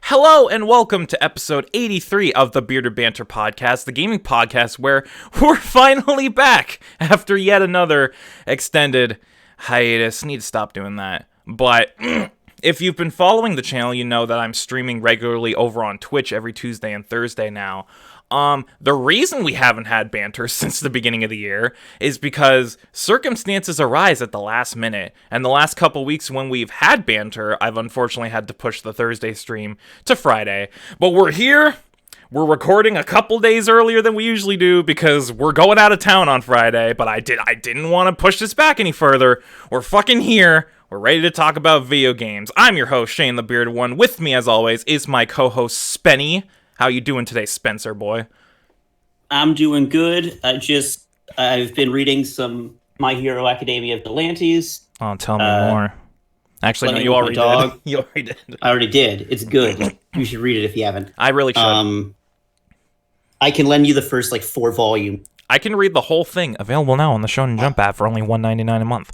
Hello and welcome to episode 83 of the Bearded Banter podcast, the gaming podcast where we're finally back after yet another extended hiatus. Need to stop doing that. But if you've been following the channel, you know that I'm streaming regularly over on Twitch every Tuesday and Thursday now. The reason we haven't had banter since the beginning of the year is because circumstances arise at the last minute, and the last couple weeks when we've had banter, I've unfortunately had to push the Thursday stream to Friday. But we're here, we're recording a couple days earlier than we usually do because we're going out of town on Friday, but I didn't want to push this back any further. We're fucking here. We're ready to talk about video games. I'm your host, Shane the Bearded One. With me, as always, is my co-host, Spenny. How you doing today, Spencer boy? I'm doing good. I've been reading some My Hero Academia of Atlantis. Oh, tell me more. Actually, no, you already did. You already did. I already did. It's good. You should read it if you haven't. I really should. I can lend you the first 4 volumes. I can read the whole thing. Available now on the Shonen Jump app for only $1.99 a month.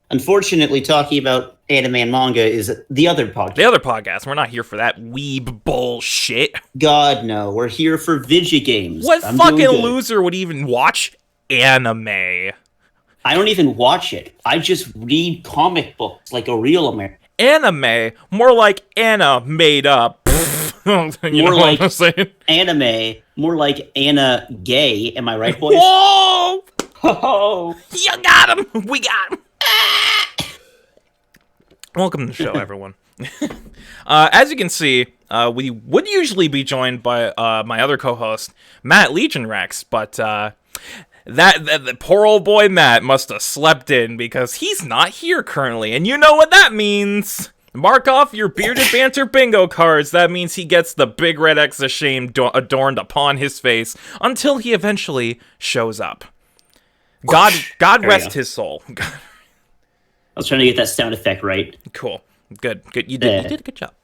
Unfortunately, talking about anime and manga is the other podcast. The other podcast. We're not here for that weeb bullshit. God, no. We're here for video games. What fucking loser would even watch anime? I don't even watch it. I just read comic books like a real American. Anime? More like Anna made up. More like anime. More like Anna gay. Am I right, boys? Whoa! Oh, You got him! We got him! Welcome to the show, everyone. As you can see, we would usually be joined by my other co-host, Matt Legion Rex, but that poor old boy Matt must have slept in because he's not here currently, and you know what that means. Mark off your Bearded Banter bingo cards. That means he gets the big red X of shame adorned upon his face until he eventually shows up. God rest his soul. I was trying to get that sound effect right. Cool. Good. You did a good job.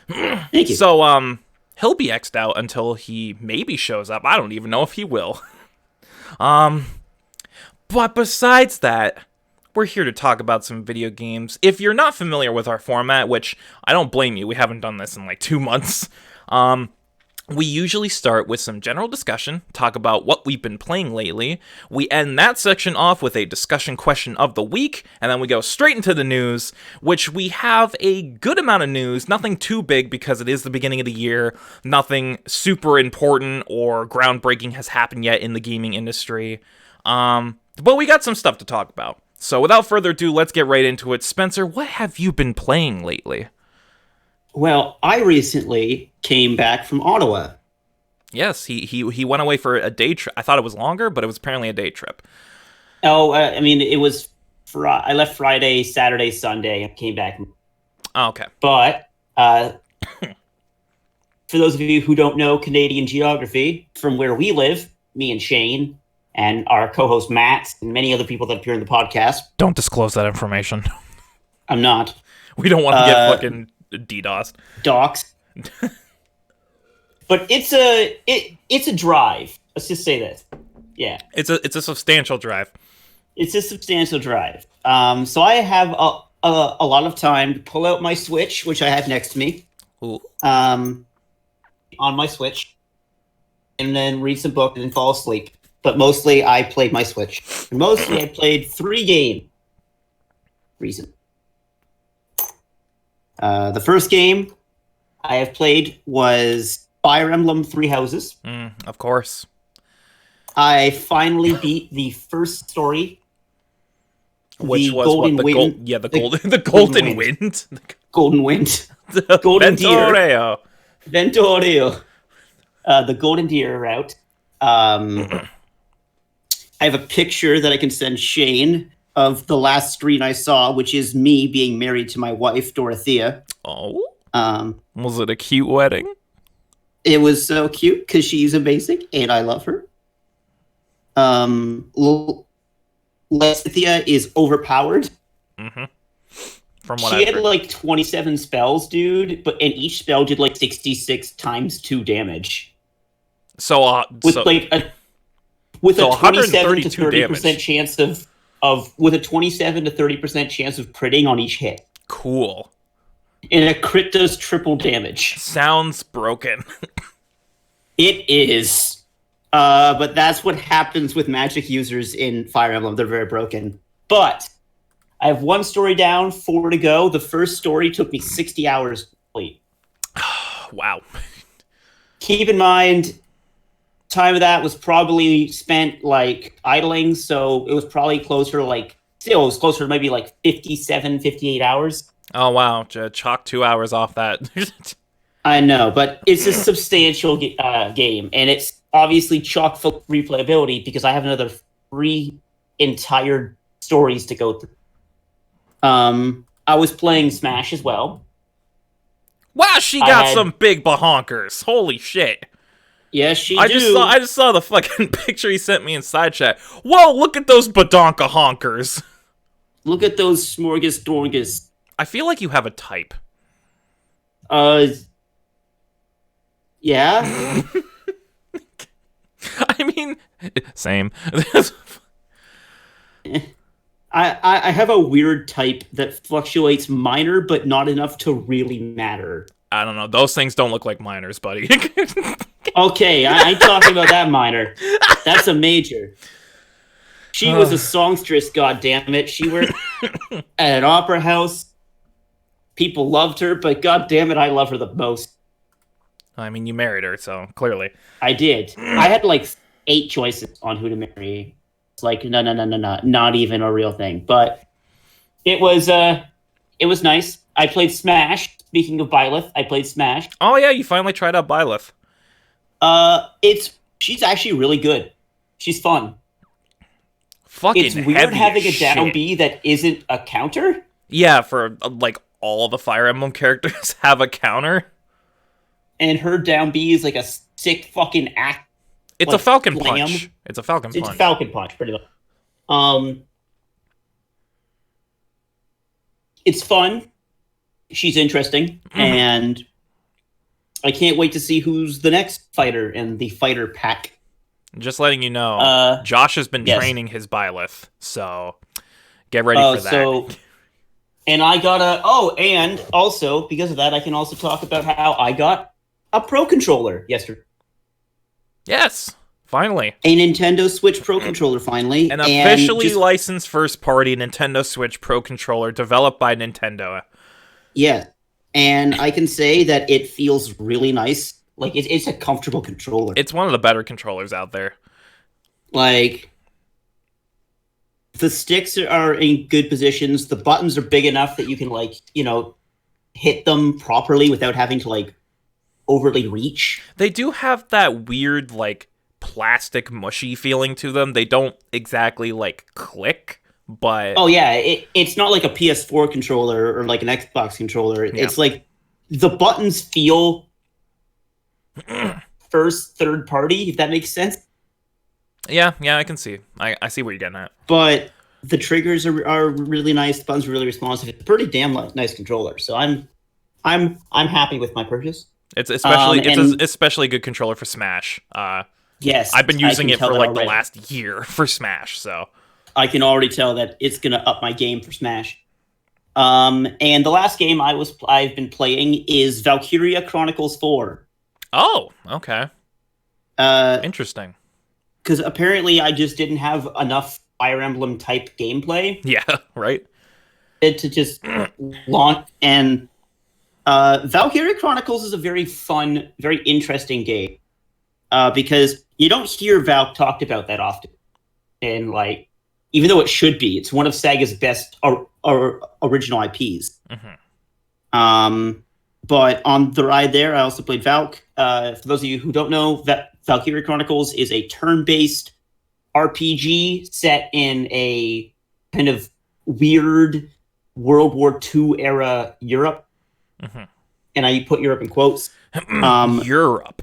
Thank you. So, he'll be X'd out until he maybe shows up. I don't even know if he will. But besides that, we're here to talk about some video games. If you're not familiar with our format, which I don't blame you, we haven't done this in 2 months, we usually start with some general discussion, talk about what we've been playing lately. We end that section off with a discussion question of the week, and then we go straight into the news, which we have a good amount of news. Nothing too big because it is the beginning of the year. Nothing super important or groundbreaking has happened yet in the gaming industry. But we got some stuff to talk about. So without further ado, let's get right into it. Spencer, what have you been playing lately? Well, I recently came back from Ottawa. Yes, he went away for a day trip. I thought it was longer, but it was apparently a day trip. Oh, it was. I left Friday, Saturday, Sunday, and came back. Oh, okay. But for those of you who don't know Canadian geography, from where we live, me and Shane, and our co-host Matt, and many other people that appear in the podcast. Don't disclose that information. I'm not. We don't want to get fucking DDoSed. Docs. But it's a drive. Let's just say this. Yeah. It's a substantial drive. It's a substantial drive. So I have a lot of time to pull out my Switch, which I have next to me. Ooh. On my Switch, and then read some book and then fall asleep. But mostly I played my Switch. And mostly I played 3 games. Reason. The first game I have played was Fire Emblem 3 Houses. Of course. I finally beat the first story. Which was Golden what, Wind. the Golden Wind. Golden Wind. The Golden Ventoreo. Ventoreo. The Golden Deer route. I have a picture that I can send Shane of the last screen I saw, which is me being married to my wife, Dorothea. Oh? Was it a cute wedding? It was so cute because she's amazing and I love her. Lethia is overpowered. Mm-hmm. From what she I've had heard. 27 spells, dude, and each spell did 66 times 2 damage. So, with a 27 to 30% damage. chance of with a 27 to 30% chance of critting on each hit. Cool. and a crit does triple damage. Sounds broken. It is. But that's what happens with Magic users in Fire Emblem. They're very broken. But I have 1 story down, 4 to go. The first story took me 60 hours to complete. Wow. Keep in mind, time of that was probably spent like idling, so it was probably closer to like, still, it was closer to maybe like 57, 58 hours. Oh, wow. Chalk 2 hours off that. I know, but it's a substantial game, and it's obviously chock full of replayability because I have another 3 entire stories to go through. I was playing Smash as well. Wow, she got some big bahonkers. Holy shit. Yes, I just saw the fucking picture he sent me in side chat. Whoa, look at those badonka honkers. Look at those smorgasdorgas. I feel like you have a type. Yeah. I mean, same. I have a weird type that fluctuates minor, but not enough to really matter. I don't know. Those things don't look like minors, buddy. Okay, I ain't talking about that minor. That's a major. She was a songstress, goddammit. She worked at an opera house. People loved her, but goddammit, I love her the most. I mean, you married her, so clearly. I did. I had like 8 choices on who to marry. It's like, no, not even a real thing. But it was nice. I played Smash. Speaking of Byleth, I played Smash. Oh yeah, you finally tried out Byleth. She's actually really good. She's fun. Fucking it's weird having a down shit. B that isn't a counter. Yeah, for like all the Fire Emblem characters have a counter. And her down B is like a sick fucking act. It's like, a Falcon slam. Punch. It's a Falcon Punch. It's a Falcon Punch, pretty much. It's fun. She's interesting, and I can't wait to see who's the next fighter in the fighter pack. Just letting you know, Josh has been training his Byleth, so get ready for that. And I got and also, because of that, I can also talk about how I got a Pro Controller yesterday. Yes, finally. A Nintendo Switch Pro Controller, finally. An officially licensed first-party Nintendo Switch Pro Controller developed by Nintendo. Yeah, and I can say that it feels really nice. Like, it's a comfortable controller. It's one of the better controllers out there. Like, the sticks are in good positions. The buttons are big enough that you can, like, hit them properly without having to, like, overly reach. They do have that weird, like, plastic mushy feeling to them. They don't exactly, like, click. But oh yeah, it's not like a PS4 controller or like an Xbox controller. Yeah. It's like the buttons feel third party, if that makes sense. Yeah, I can see. I see what you're getting at. But the triggers are really nice. The buttons are really responsive. It's a pretty damn nice controller. So I'm happy with my purchase. It's especially good controller for Smash. Yes, I've been using it for like the last year for Smash. So. I can already tell that it's going to up my game for Smash. And the last game I've been playing is Valkyria Chronicles 4. Oh, okay. Interesting. Because apparently I just didn't have enough Fire Emblem type gameplay. Yeah, right. To just launch. And Valkyria Chronicles is a very fun, very interesting game. Because you don't hear Valk talked about that often. And like, even though it should be, it's one of Saga's best original IPs. Mm-hmm. But on the ride there, I also played Valk. For those of you who don't know, Valkyria Chronicles is a turn-based RPG set in a kind of weird World War II era Europe. Mm-hmm. And I put Europe in quotes. Europe.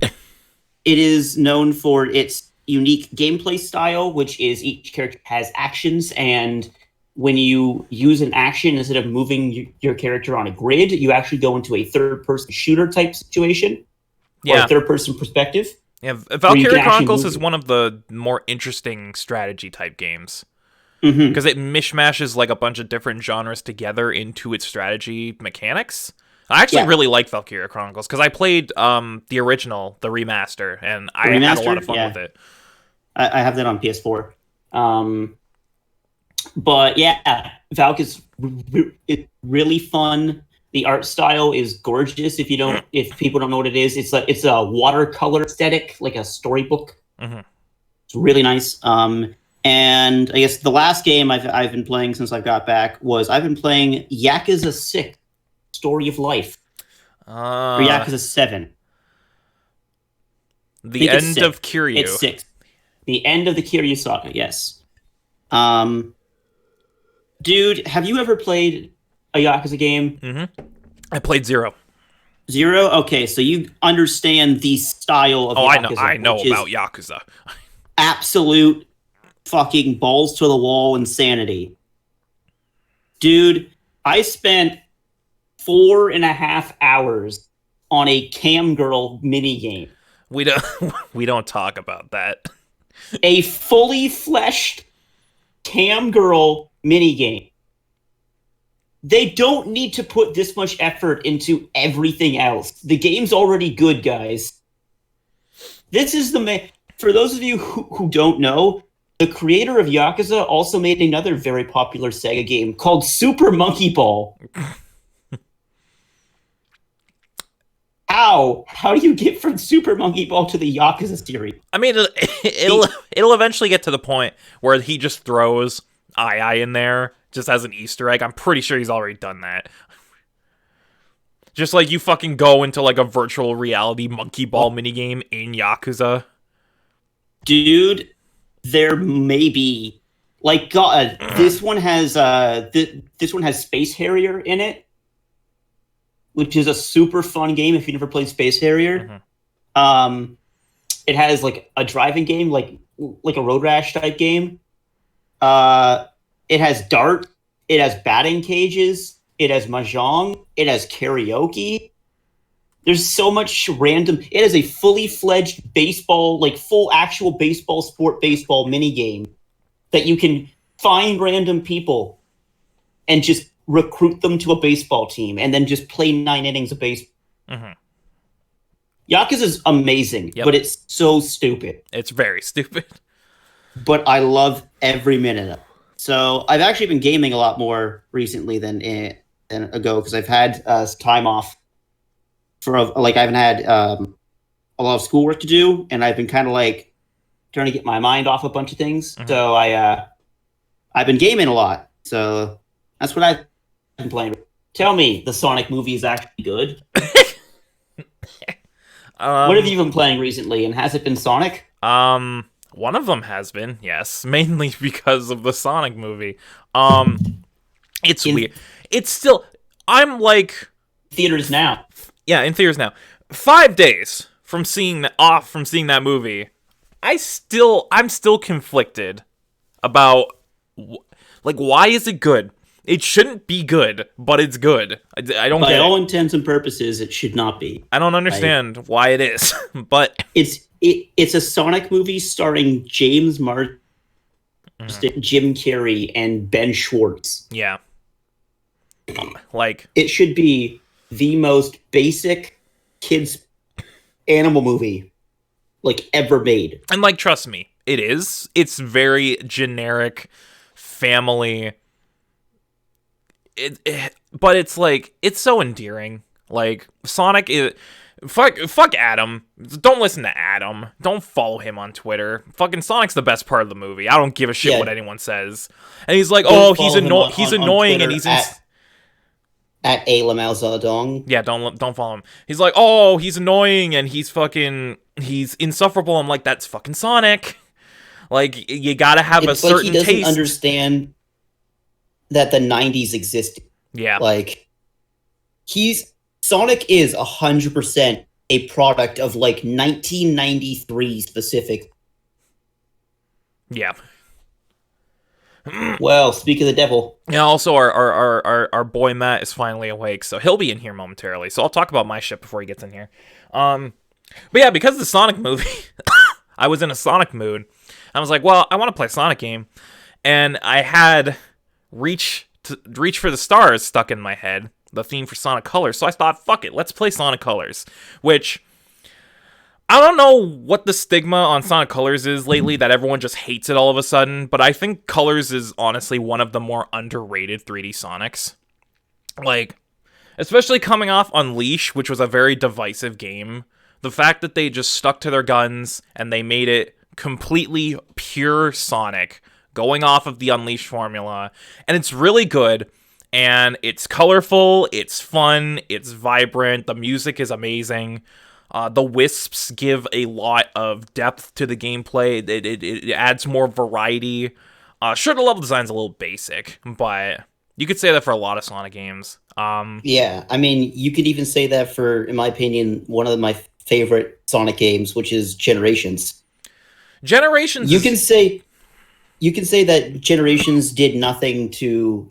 It is known for its unique gameplay style, which is each character has actions, and when you use an action, instead of moving your character on a grid, you actually go into a third-person shooter type situation, or a third-person perspective. Yeah, Valkyria Chronicles is one of the more interesting strategy type games because it mishmashes like a bunch of different genres together into its strategy mechanics. I actually Yeah. really like Valkyria Chronicles because I played the original, the remaster, and I had a lot of fun Yeah. with it. I have that on PS4. But yeah, Valk is it's really fun. The art style is gorgeous. If people don't know what it is, it's a watercolor aesthetic, like a storybook. Mhm. It's really nice. And I guess the last game I've been playing since I got back was I've been playing Yakuza 6, Story of Life, or Yakuza 7. The end of Kiryu. It's 6. The end of the Kiryu saga. Yes. Dude, have you ever played a Yakuza game? I played 0. 0? Okay, so you understand the style of Yakuza. I know about Yakuza. Absolute fucking balls to the wall insanity. Dude, I spent 4.5 hours on a cam girl minigame. We don't talk about that. A fully fleshed cam girl minigame. They don't need to put this much effort into everything else. The game's already good, guys. This is for those of you who don't know, the creator of Yakuza also made another very popular Sega game called Super Monkey Ball. How do you get from Super Monkey Ball to the Yakuza series? I mean, it'll eventually get to the point where he just throws II in there just as an Easter egg. I'm pretty sure he's already done that. Just like you fucking go into like a virtual reality monkey ball minigame in Yakuza. Dude, there may be like this one has this one has Space Harrier in it, which is a super fun game if you never played Space Harrier. It has like a driving game, like a Road Rash type game. It has dart. It has batting cages. It has mahjong. It has karaoke. There's so much random. It is a fully fledged baseball, like full actual baseball, sport baseball mini game that you can find random people and just recruit them to a baseball team and then just play 9 innings of baseball. Yakuza's amazing, but it's so stupid. It's very stupid. But I love every minute of it. So I've actually been gaming a lot more recently than ago because I've had time off I haven't had a lot of schoolwork to do, and I've been kind of like trying to get my mind off a bunch of things. So I've been gaming a lot. So that's what I've been playing. Tell me, the Sonic movie is actually good. What have you been playing recently, and has it been Sonic? One of them has been, yes, mainly because of the Sonic movie. It's weird. It's still, I'm like theaters now. Yeah, in theaters now. 5 days from seeing that movie, I'm still conflicted about like why is it good? It shouldn't be good, but it's good. I don't get it. By all intents and purposes, it should not be. I don't understand why it is, but it's a Sonic movie starring James Marsden, Jim Carrey, and Ben Schwartz. Yeah. Like it should be the most basic kids animal movie like ever made. And like trust me, it is. It's very generic family. But it's like it's so endearing. Like Sonic is fuck Adam. Don't listen to Adam. Don't follow him on Twitter. Fucking Sonic's the best part of the movie. I don't give a shit what anyone says. And he's like, "Oh, he's annoying and he's at A Lamau Zadong." Yeah, don't follow him. He's like, "Oh, he's annoying and he's insufferable." I'm like, "That's fucking Sonic." Like you got to have a certain taste. He doesn't understand that the 90s existed. Yeah. Like Sonic is 100% a product of like 1993 specific. Yeah. Well, speak of the devil. Yeah, also our boy Matt is finally awake, so he'll be in here momentarily. So I'll talk about my shit before he gets in here. But yeah, because of the Sonic movie, I was in a Sonic mood. I was like, well, I want to play a Sonic game. And I had Reach for the Stars stuck in my head. the theme for Sonic Colors. So I thought, fuck it, let's play Sonic Colors, which I don't know what the stigma on Sonic Colors is lately, that everyone just hates it all of a sudden, but I think Colors is honestly one of the more underrated 3D Sonics. Like, especially coming off Unleash, which was a very divisive game. The fact that they just stuck to their guns and they made it completely pure Sonic, going off of the Unleash formula, and it's really good, and it's colorful, it's fun, it's vibrant, the music is amazing. The wisps give a lot of depth to the gameplay. It adds more variety. Sure, the level design's a little basic, but you could say that for a lot of Sonic games. Yeah, I mean, you could even say that for, in my opinion, one of my favorite Sonic games, which is Generations. Generations. You can say that Generations did nothing to,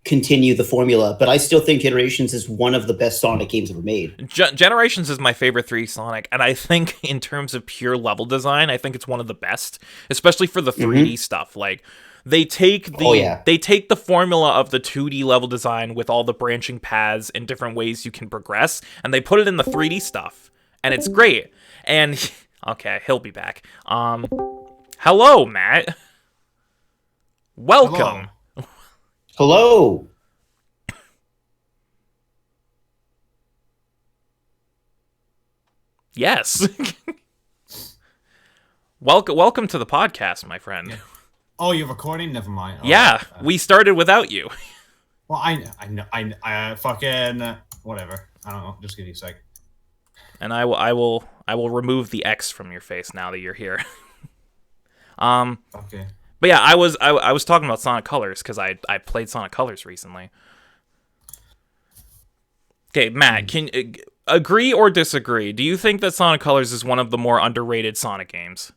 continue the formula, but I still think Generations is one of the best Sonic games ever made. Generations is my favorite 3D Sonic, and I think in terms of pure level design, I think it's one of the best, especially for the 3D stuff. Like, they take the formula of the 2D level design with all the branching paths and different ways you can progress, and they put it in the 3D stuff, and it's great. And okay, he'll be back. Hello, Matt. Welcome. Hello. Yes. Welcome to the podcast, my friend. Oh, you're recording? Never mind. Oh, yeah, we started without you. Well, I fucking whatever. I don't know. Just give me a sec. And I will remove the X from your face now that you're here. Okay. But yeah, I was talking about Sonic Colors because I played Sonic Colors recently. Okay, Matt, can agree or disagree? Do you think that Sonic Colors is one of the more underrated Sonic games?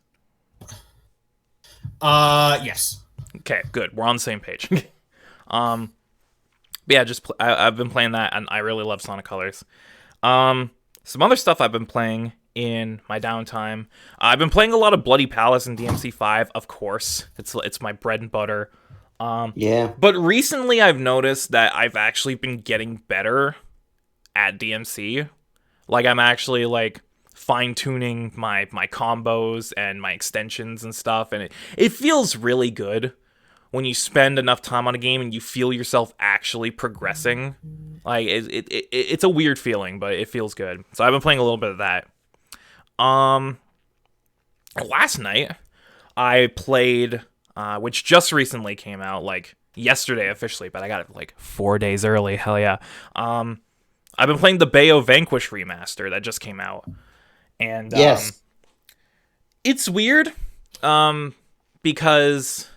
Yes. Okay, good. We're on the same page. Yeah, I've been playing that, and I really love Sonic Colors. Some other stuff I've been playing in my downtime. I've been playing a lot of Bloody Palace and DMC5, of course. It's my bread and butter. Yeah. But recently I've noticed that I've actually been getting better at DMC. Like, I'm actually, like, fine-tuning my combos and my extensions and stuff, and it feels really good when you spend enough time on a game and you feel yourself actually progressing. Like, it's a weird feeling, but it feels good. So I've been playing a little bit of that. Last night I played, which just recently came out, like yesterday officially, but I got it like 4 days early. Hell yeah. I've been playing the Bayo Vanquish remaster that just came out, and yes, it's weird, because,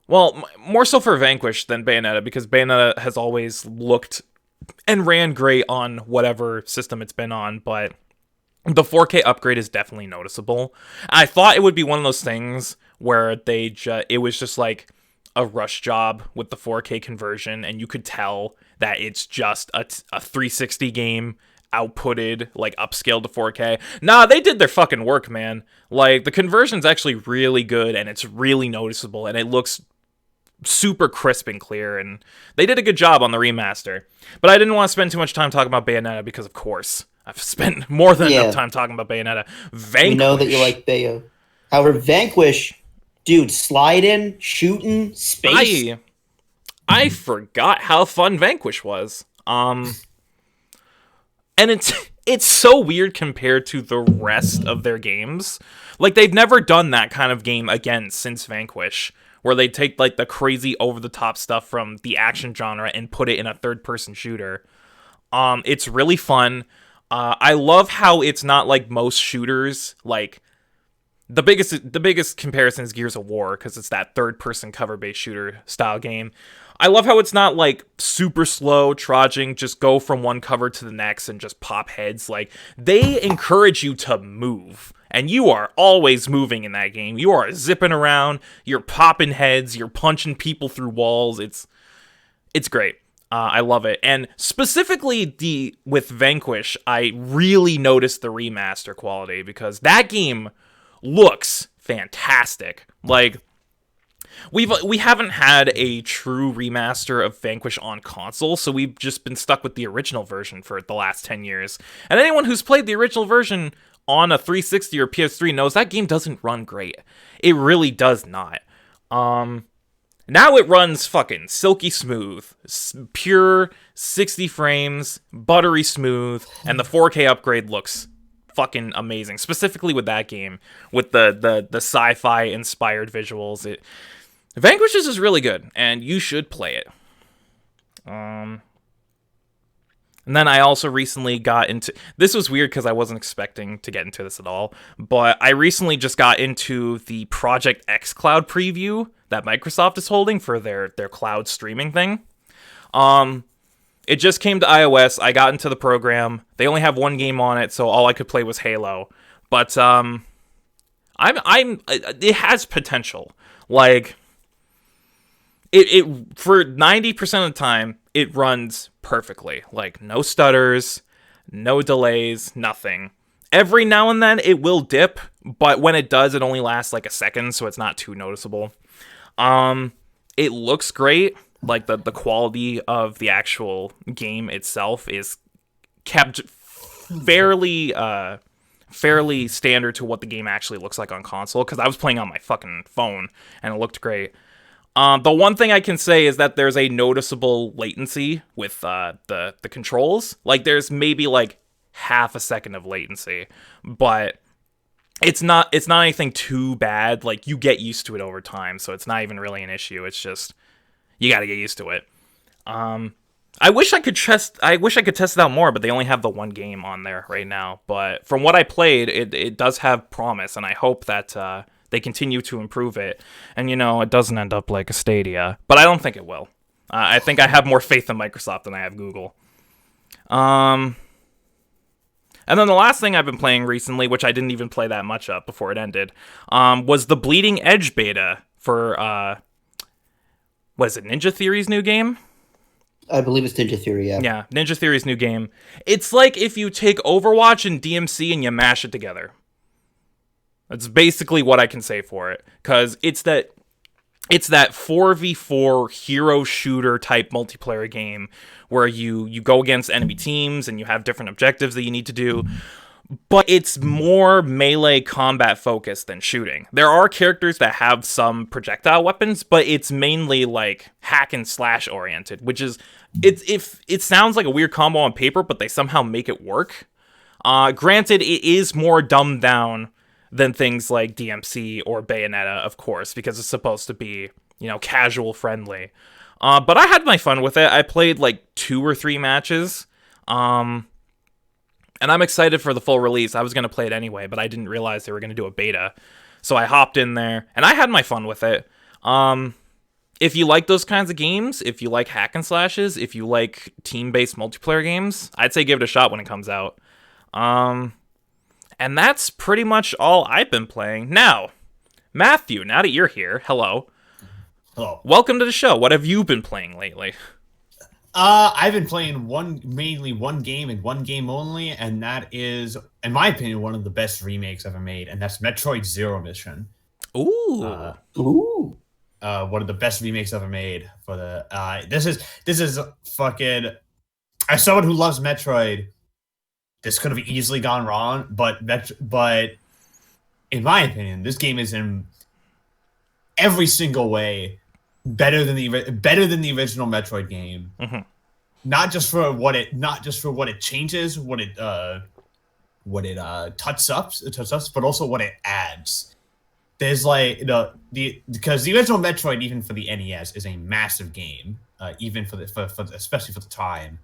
well, more so for Vanquish than Bayonetta, because Bayonetta has always looked and ran great on whatever system it's been on, but the 4K upgrade is definitely noticeable. I thought it would be one of those things where it was just like a rush job with the 4K conversion, and you could tell that it's just a 360 game outputted, like, upscaled to 4K. Nah, they did their fucking work, man. Like, the conversion's actually really good, and it's really noticeable, and it looks super crisp and clear, and they did a good job on the remaster. But I didn't want to spend too much time talking about Bayonetta because, of course, I've spent more than enough time talking about Bayonetta. Vanquish. We know that you like Bayo. However, Vanquish, dude, sliding, shooting, space. I forgot how fun Vanquish was. And it's so weird compared to the rest of their games. Like, they've never done that kind of game again since Vanquish, where they take, like, the crazy over-the-top stuff from the action genre and put it in a third-person shooter. It's really fun. I love how it's not like most shooters. Like, the biggest comparison is Gears of War, because it's that third-person cover-based shooter style game. I love how it's not, like, super slow, trudging, just go from one cover to the next and just pop heads. Like, they encourage you to move, and you are always moving in that game. You are zipping around, you're popping heads, you're punching people through walls. It's great. I love it. And specifically with Vanquish, I really noticed the remaster quality, because that game looks fantastic. Like, we haven't had a true remaster of Vanquish on console, so we've just been stuck with the original version for the last 10 years. And anyone who's played the original version on a 360 or PS3 knows that game doesn't run great. It really does not. Now it runs fucking silky smooth, pure 60 frames, buttery smooth, and the 4K upgrade looks fucking amazing. Specifically with that game, with the sci-fi inspired visuals, Vanquish is really good, and you should play it. And then I also recently got into... This was weird because I wasn't expecting to get into this at all, but I recently just got into the Project xCloud preview that Microsoft is holding for their cloud streaming thing. It just came to iOS. I got into the program. They only have one game on it, so all I could play was Halo. But it has potential. Like, it for 90% of the time, it runs perfectly. Like, no stutters, no delays, nothing. Every now and then, it will dip, but when it does, it only lasts like a second, so it's not too noticeable. It looks great. Like, the quality of the actual game itself is kept fairly standard to what the game actually looks like on console, because I was playing on my fucking phone, and it looked great. The one thing I can say is that there's a noticeable latency with the controls. Like, there's maybe like half a second of latency, but it's not anything too bad. Like, you get used to it over time, so it's not even really an issue. It's just you got to get used to it. I wish I could test it out more, but they only have the one game on there right now. But from what I played, it does have promise, and I hope that they continue to improve it, and it doesn't end up like a Stadia, but I don't think it will. I think I have more faith in Microsoft than I have Google. And then the last thing I've been playing recently, which I didn't even play that much of before it ended, was the Bleeding Edge beta for was it Ninja Theory's new game? I believe it's Ninja Theory, yeah. Yeah, Ninja Theory's new game. It's like if you take Overwatch and DMC and you mash it together. That's basically what I can say for it, because it's that 4v4 hero shooter type multiplayer game where you go against enemy teams and you have different objectives that you need to do, but it's more melee combat focused than shooting. There are characters that have some projectile weapons, but it's mainly like hack and slash oriented, which is it sounds like a weird combo on paper, but they somehow make it work. Granted, it is more dumbed down than things like DMC or Bayonetta, of course, because it's supposed to be, casual friendly. But I had my fun with it. I played like 2 or 3 matches. And I'm excited for the full release. I was going to play it anyway, but I didn't realize they were going to do a beta. So I hopped in there, and I had my fun with it. If you like those kinds of games, if you like hack and slashes, if you like team-based multiplayer games, I'd say give it a shot when it comes out. And that's pretty much all I've been playing. Now, Matthew, now that you're here, hello. Hello. Welcome to the show. What have you been playing lately? I've been playing mainly one game and one game only, and that is, in my opinion, one of the best remakes ever made, and that's Metroid Zero Mission. Ooh. One of the best remakes ever made for the. This is fucking. As someone who loves Metroid, this could have easily gone wrong, but in my opinion, this game is in every single way better than the original Metroid game. Mm-hmm. Not just for what it changes, what it touches up, but also what it adds. There's like because the original Metroid, even for the NES, is a massive game, even for especially for the time,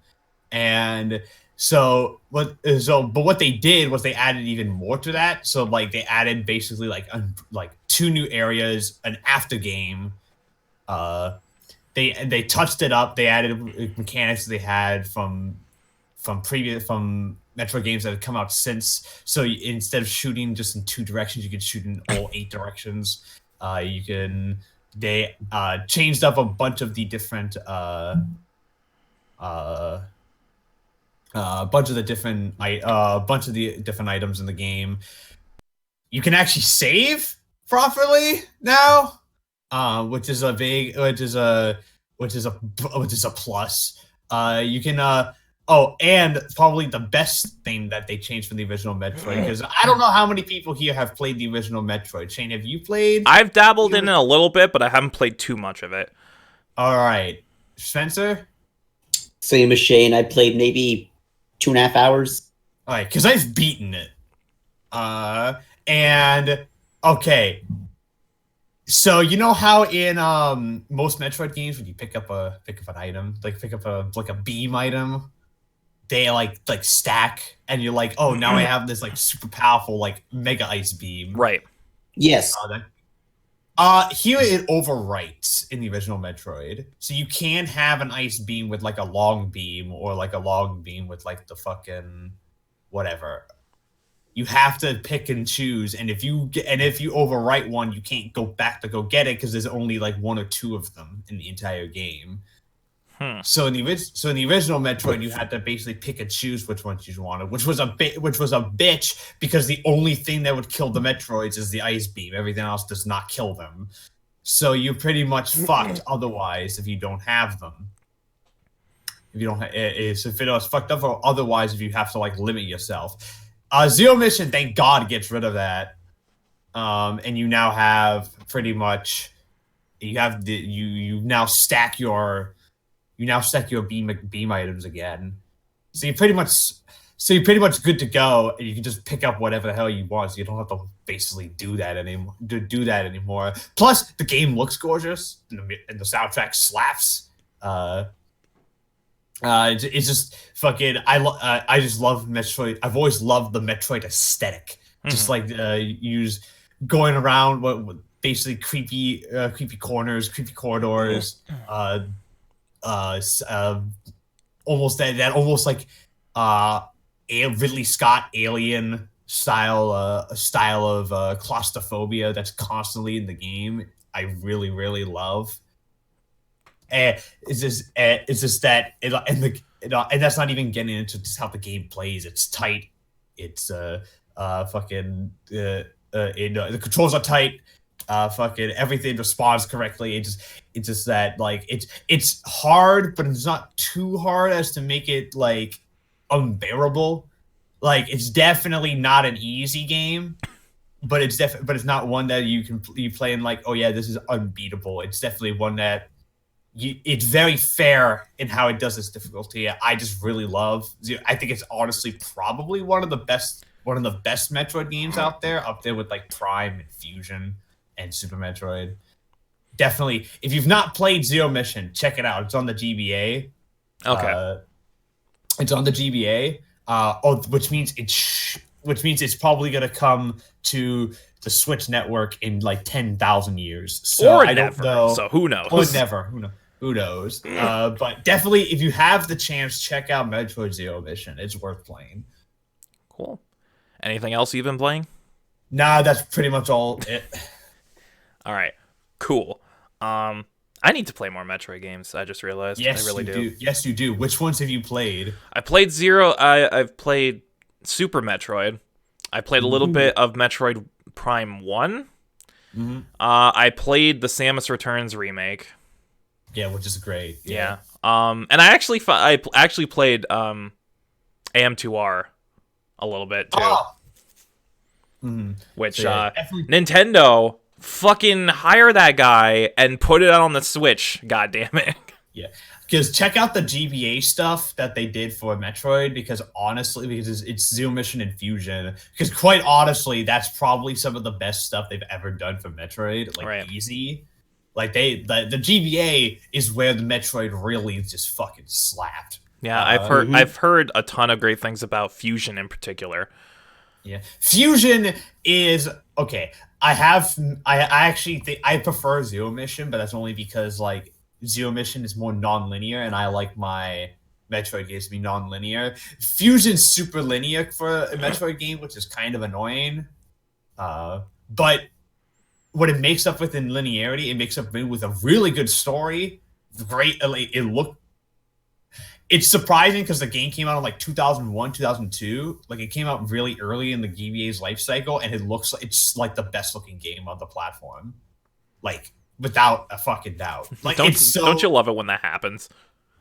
and. But what they did was they added even more to that. So like they added basically like 2 new areas, an after game. They touched it up. They added mechanics they had from Metroid games that had come out since. So instead of shooting just in 2 directions, you could shoot in all 8 directions. They changed up a bunch of the different bunch of the different items in the game. You can actually save properly now, which is a plus. You can and probably the best thing that they changed from the original Metroid, because I don't know how many people here have played the original Metroid. Shane, have you played? I've dabbled in it a little bit, but I haven't played too much of it. All right, Spencer. Same as Shane. I played maybe 2.5 hours. All right, because I've beaten it. And okay. So you know how in most Metroid games when you pick up an item, like pick up a beam item, they like stack, and you're like, oh, now I have this like super powerful like mega ice beam. Right. Yes. Here it overwrites in the original Metroid, so you can have an ice beam with like a long beam, or like a long beam with like the fucking whatever. You have to pick and choose, and if you overwrite one, you can't go back to go get it because there's only like one or two of them in the entire game. So in the original Metroid, you had to basically pick and choose which ones you wanted, which was a bitch, because the only thing that would kill the Metroids is the ice beam. Everything else does not kill them. So you're pretty much fucked otherwise if you don't have them. If it was fucked up otherwise if you have to like limit yourself. Zero Mission, thank God, gets rid of that. And you now have pretty much you now stack your beam items again. So you're pretty much good to go, and you can just pick up whatever the hell you want. So you don't have to basically do that anymore. Plus, the game looks gorgeous, and the soundtrack slaps. It's just fucking. I just love Metroid. I've always loved the Metroid aesthetic. Just like going around basically creepy corners, creepy corridors. Almost like Ridley Scott Alien style of claustrophobia that's constantly in the game. I really, really love. And it's just that and that's not even getting into just how the game plays. It's tight. It's the controls are tight. Fucking everything responds correctly. It's just that like it's hard, but it's not too hard as to make it like unbearable. Like it's definitely not an easy game, but it's not one that you play in like, oh yeah, this is unbeatable. It's definitely one that it's very fair in how it does its difficulty. I just really love. I think it's honestly probably one of the best Metroid games out there, up there with like Prime and Fusion and Super Metroid. Definitely, if you've not played Zero Mission, check it out. It's on the GBA. Okay. It's on the GBA. Which means it's probably gonna come to the Switch network in like 10,000 years. So Or I never. Don't know. So who knows? Or never. Who knows? But definitely, if you have the chance, check out Metroid Zero Mission. It's worth playing. Cool. Anything else you've been playing? Nah, that's pretty much all it. All right. Cool. I need to play more Metroid games. I just realized. Yes, I really do. Yes, you do. Which ones have you played? I played Zero. I've played Super Metroid. I played a little bit of Metroid Prime 1. Mm-hmm. I played the Samus Returns remake. Yeah, which is great. Yeah. And I actually played AM2R a little bit too. Oh. Mm-hmm. Which So, yeah, Nintendo fucking hire that guy and put it on the Switch. God damn it. Yeah, because check out the GBA stuff that they did for Metroid, because it's Zero Mission and Fusion. Because quite honestly, that's probably some of the best stuff they've ever done for Metroid. Like right. Easy, like the GBA is where the Metroid really just fucking slapped. Yeah, I've heard a ton of great things about Fusion in particular. Yeah, Fusion is okay. I actually think I prefer Zero Mission, but that's only because like Zero Mission is more non-linear, and I like my Metroid games to be non-linear. Fusion's super linear for a Metroid game, which is kind of annoying. But what it makes up with in linearity, it makes up with a really good story. Great, it's surprising because the game came out in like 2001, 2002. Like it came out really early in the GBA's life cycle, and it looks like it's like the best looking game on the platform. Like without a fucking doubt. Like, it's so, don't you love it when that happens?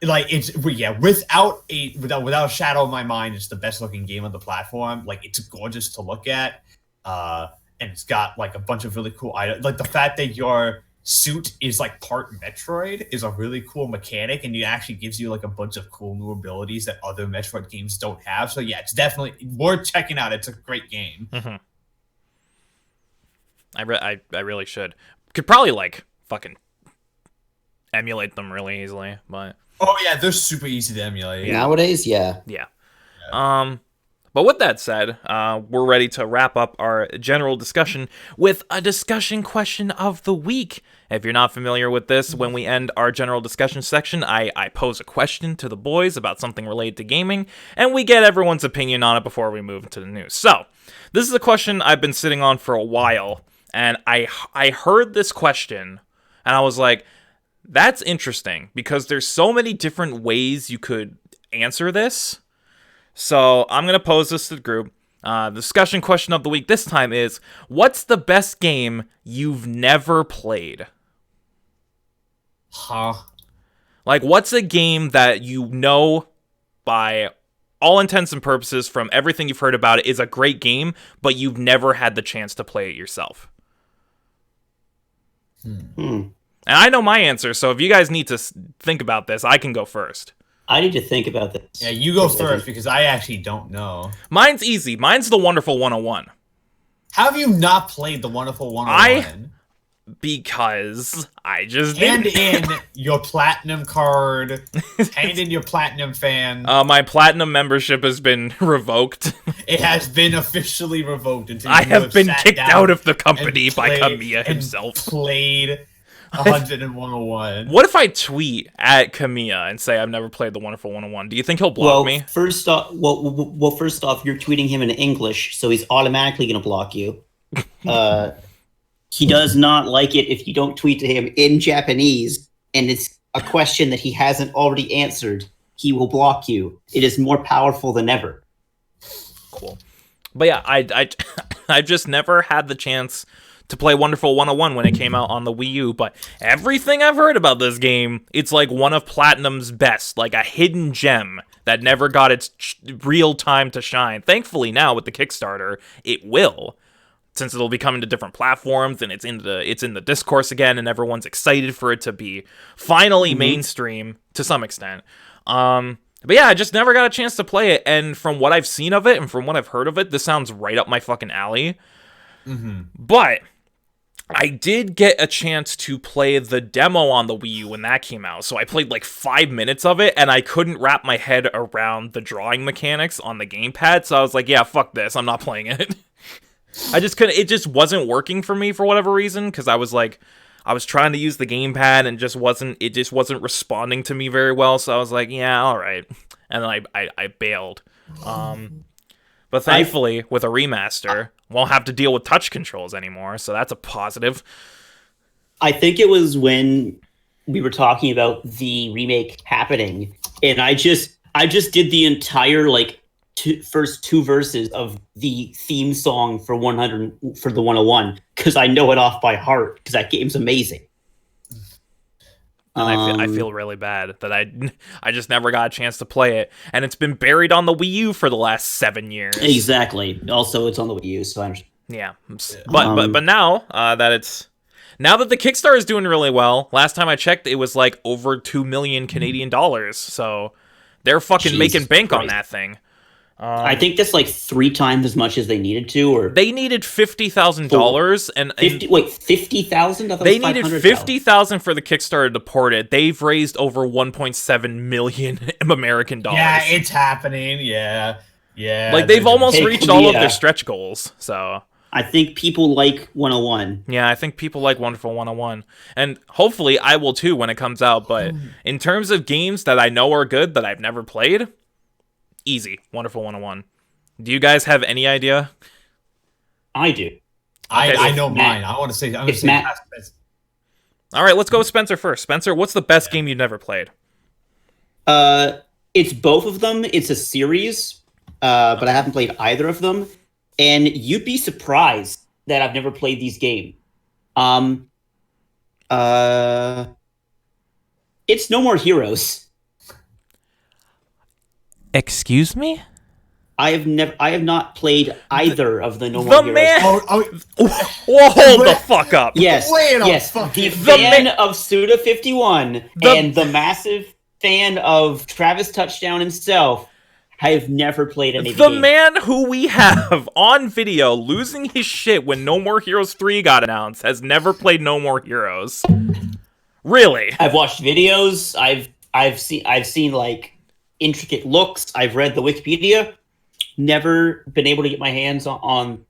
like, it's, yeah, without a shadow in my mind, it's the best looking game on the platform. Like, it's gorgeous to look at, and it's got like a bunch of really cool items. Like, the fact that your suit is like part Metroid is a really cool mechanic, and it actually gives you like a bunch of cool new abilities that other Metroid games don't have. So yeah, it's definitely worth checking out. It's a great game. Mm-hmm. I really should. Could probably like fucking emulate them really easily, but Oh yeah, they're super easy to emulate. Nowadays, yeah. yeah. But with that said, we're ready to wrap up our general discussion with a discussion question of the week. If you're not familiar with this, when we end our general discussion section, I pose a question to the boys about something related to gaming, and we get everyone's opinion on it before we move into the news. So, this is a question I've been sitting on for a while, and I heard this question, and I was like, that's interesting, because there's so many different ways you could answer this. So I'm going to pose this to the group. The discussion question of the week this time is, what's the best game you've never played? Huh? Like, what's a game that you know by all intents and purposes from everything you've heard about it is a great game, but you've never had the chance to play it yourself? And I know my answer, so if you guys need to think about this, I can go first. I need to think about this. Yeah, you go first, because I actually don't know. Mine's easy. Mine's the Wonderful 101. How have you not played the Wonderful 101? Because I just Hand didn't. in your platinum card. Hand in your platinum fan. My platinum membership has been revoked. It has been officially revoked. Until I you have been sat kicked down out of the company and by played- Kamiya and himself. Played 101. What if I tweet at Kamiya and say I've never played the Wonderful 101? Do you think he'll block me? First off, first off, you're tweeting him in English, so he's automatically going to block you. He does not like it if you don't tweet to him in Japanese, and it's a question that he hasn't already answered. He will block you. It is more powerful than ever. Cool. But yeah, I've just never had the chance to play Wonderful 101 when it came out on the Wii U, but everything I've heard about this game, it's like one of Platinum's best, like a hidden gem that never got its real time to shine. Thankfully now with the Kickstarter, it will, since it'll be coming to different platforms and it's in the discourse again, and everyone's excited for it to be finally mainstream to some extent. But yeah, I just never got a chance to play it, and from what I've seen of it and from what I've heard of it, this sounds right up my fucking alley. But I did get a chance to play the demo on the Wii U when that came out, so I played like 5 minutes of it, and I couldn't wrap my head around the drawing mechanics on the gamepad, so I was like, yeah, fuck this, I'm not playing it. I just couldn't, it just wasn't working for me for whatever reason, because I was trying to use the gamepad, and it just wasn't responding to me very well, so I was like, yeah, alright, and then I bailed. But thankfully, with a remaster, won't have to deal with touch controls anymore, so that's a positive. I think it was when we were talking about the remake happening, and I just did the entire first two verses of the theme song for the 101 because I know it off by heart because that game's amazing. And I feel really bad that I just never got a chance to play it, and it's been buried on the Wii U for the last 7 years. Exactly. Also, it's on the Wii U, so I understand. Yeah, but now that the Kickstarter is doing really well, last time I checked, it was like over 2 million Canadian dollars. So they're fucking making bank on that thing. I think that's like 3 times as much as they needed to, or they needed $50,000 and 50,000. They needed $50,000 for the Kickstarter to port it. They've raised over 1.7 million American dollars. Yeah, it's happening. Yeah. Like they've almost reached all of their stretch goals. So I think people like 101. Yeah, I think people like Wonderful 101, and hopefully I will too when it comes out. But in terms of games that I know are good that I've never played, easy, Wonderful 101. Do you guys have any idea? I do. I know mine. I want to say. I'm going to say Matt. All right, let's go with Spencer first. Spencer, what's the best game you've never played? It's both of them. It's a series, but I haven't played either of them. And you'd be surprised that I've never played these games. It's No More Heroes. Excuse me? I have not played either of the No More Heroes. man- Oh, Hold the fuck up. Yes, Wait a yes. fucking- The fan of Suda51 and the massive fan of Travis Touchdown himself. I have never played any of the The games. man who we have on video losing his shit when No More Heroes 3 got announced has never played No More Heroes. Really? I've watched videos. I've seen like intricate looks. I've read the Wikipedia. Never been able to get my hands on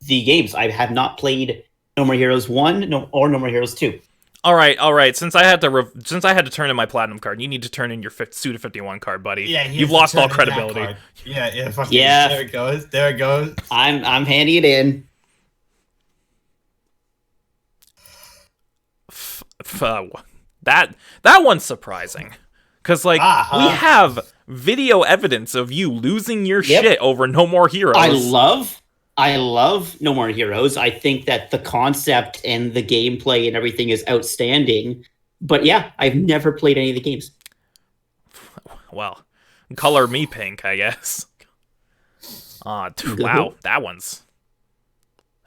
the games. I have not played No More Heroes 1 or No More Heroes 2. All right. Since I had to turn in my platinum card, you need to turn in your Suda 51 card, buddy. Yeah, You've lost all credibility. Yeah. Yeah. There it goes. There it goes. I'm handing it in. That one's surprising, because like we have video evidence of you losing your shit over No More Heroes. I love No More Heroes. I think that the concept and the gameplay and everything is outstanding. But yeah, I've never played any of the games. Well, color me pink, I guess. Wow,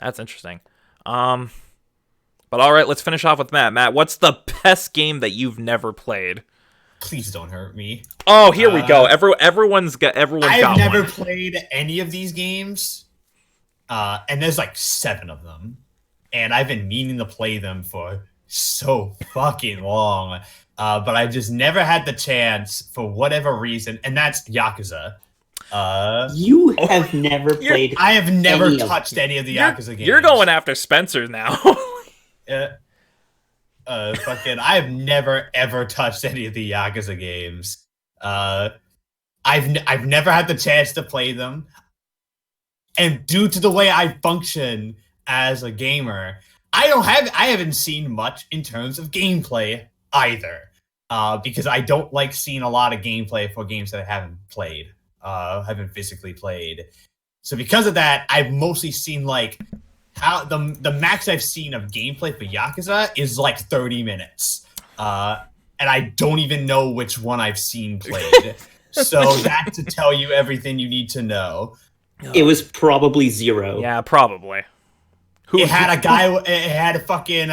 that's interesting. But all right, let's finish off with Matt. Matt, what's the best game that you've never played? Please don't hurt me. Oh, here we go. Everyone's got I've never one. played any of these games, and there's like 7 of them, and I've been meaning to play them for so fucking long, but I've just never had the chance for whatever reason, and that's Yakuza. You have never played. I have never any of touched any of the Yakuza games. You're going after Spencer now. Fucking, I have never ever touched any of the Yakuza games. I've never had the chance to play them, and due to the way I function as a gamer, I haven't seen much in terms of gameplay either. Because I don't like seeing a lot of gameplay for games that I haven't played, haven't physically played. So because of that, I've mostly seen like how the max I've seen of gameplay for Yakuza is like 30 minutes. And I don't even know which one I've seen played. So that's to tell you everything you need to know. It was probably 0. Yeah, probably. It had a guy. It had a fucking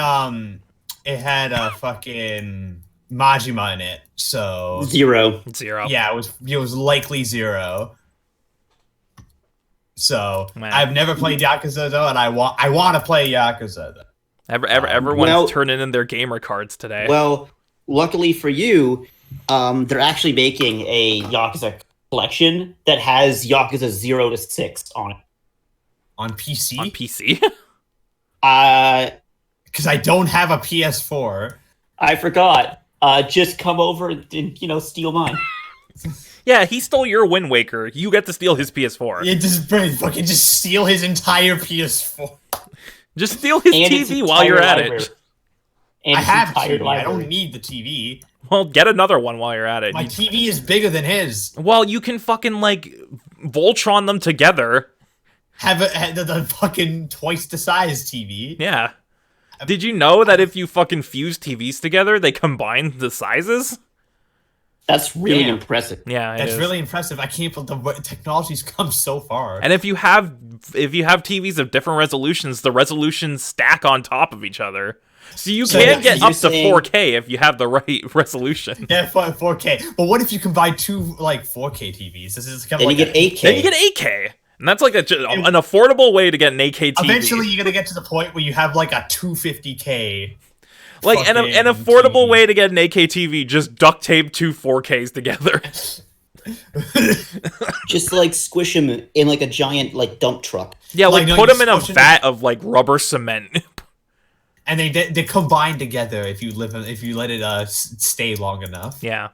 Majima in it. So 0. yeah, it was likely 0. So Man. I've never played Yakuza though, and I want to play Yakuza though. Everyone's turning in their gamer cards today. Well, luckily for you, they're actually making a Yakuza collection that has Yakuza 0 to 6 on it. On PC? On PC? Because I don't have a PS4. I forgot. Just come over and steal mine. Yeah, he stole your Wind Waker. You get to steal his PS4. Yeah, just steal his entire PS4. Just steal his And its TV while you're at library. it. And I its have entire TV. I library. don't need the TV. Well, get another one while you're at it. My TV is bigger than his. Well, you can fucking, like, Voltron them together. Have the fucking twice the size TV. Yeah. Did you know that if you fucking fuse TVs together, they combine the sizes? That's really Damn. impressive. Yeah, it That's is. really impressive. I can't believe the technology's come so far. And if you have TVs of different resolutions, the resolutions stack on top of each other. So you So can get you're up to saying- 4K if you have the right resolution. Yeah, 4K. But what if you combine 2 like 4K TVs? This is kind of Then like you get 8K. Then you get 8K. And that's like an affordable way to get an 8K TV. Eventually, you're gonna get to the point where you have like a 250K. Like an fucking affordable TV. way to get an 8K TV, just duct tape 2 4Ks together. Just like squish them in like a giant like dump truck. Yeah, like Like, no, put you them in a squish it vat of like rubber cement. And they combine together if you let it stay long enough. Yeah.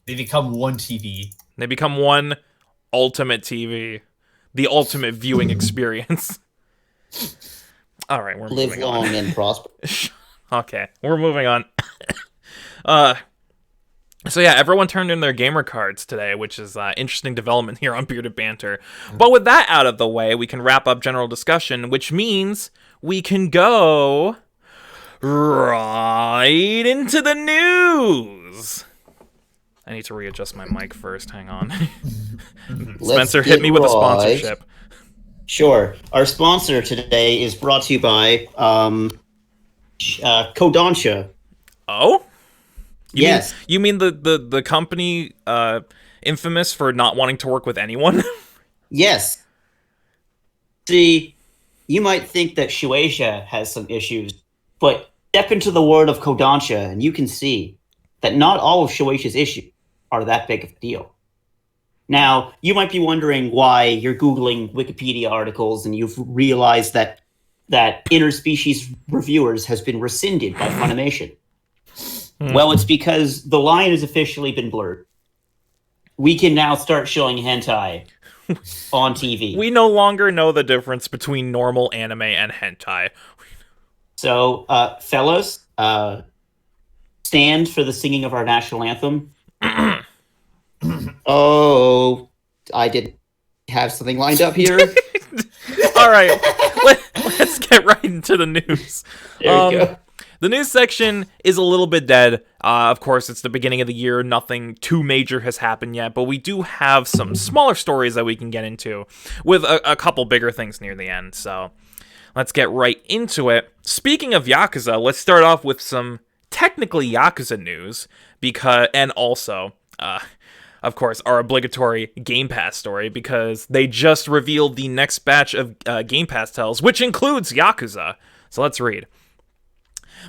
They become one TV. They become one ultimate TV. The ultimate viewing experience. All right, we're Live moving long on. and prosper. Okay, we're moving on. So yeah, everyone turned in their gamer cards today, which is interesting development here on Bearded Banter. But with that out of the way, we can wrap up general discussion, which means we can go right into the news. I need to readjust my mic first. Hang on. Spencer, hit me with a sponsorship. Sure. Our sponsor today is brought to you by Kodansha. Oh? Yes. You mean the company infamous for not wanting to work with anyone? Yes. See, you might think that Shueisha has some issues, but step into the world of Kodansha and you can see that not all of Shueisha's issues are that big of a deal. Now, you might be wondering why you're Googling Wikipedia articles and you've realized that Interspecies Reviewers has been rescinded by Funimation. Well, it's because the line has officially been blurred. We can now start showing hentai on TV. We no longer know the difference between normal anime and hentai. So, fellas, stand for the singing of our national anthem. Oh, I did have something lined up here. All right, let's get right into the news. There we go. The news section is a little bit dead. Of course, it's the beginning of the year. Nothing too major has happened yet, but we do have some smaller stories that we can get into with a couple bigger things near the end. So let's get right into it. Speaking of Yakuza, let's start off with some technically Yakuza news, and also, of course, our obligatory Game Pass story, because they just revealed the next batch of Game Pass titles, which includes Yakuza. So let's read.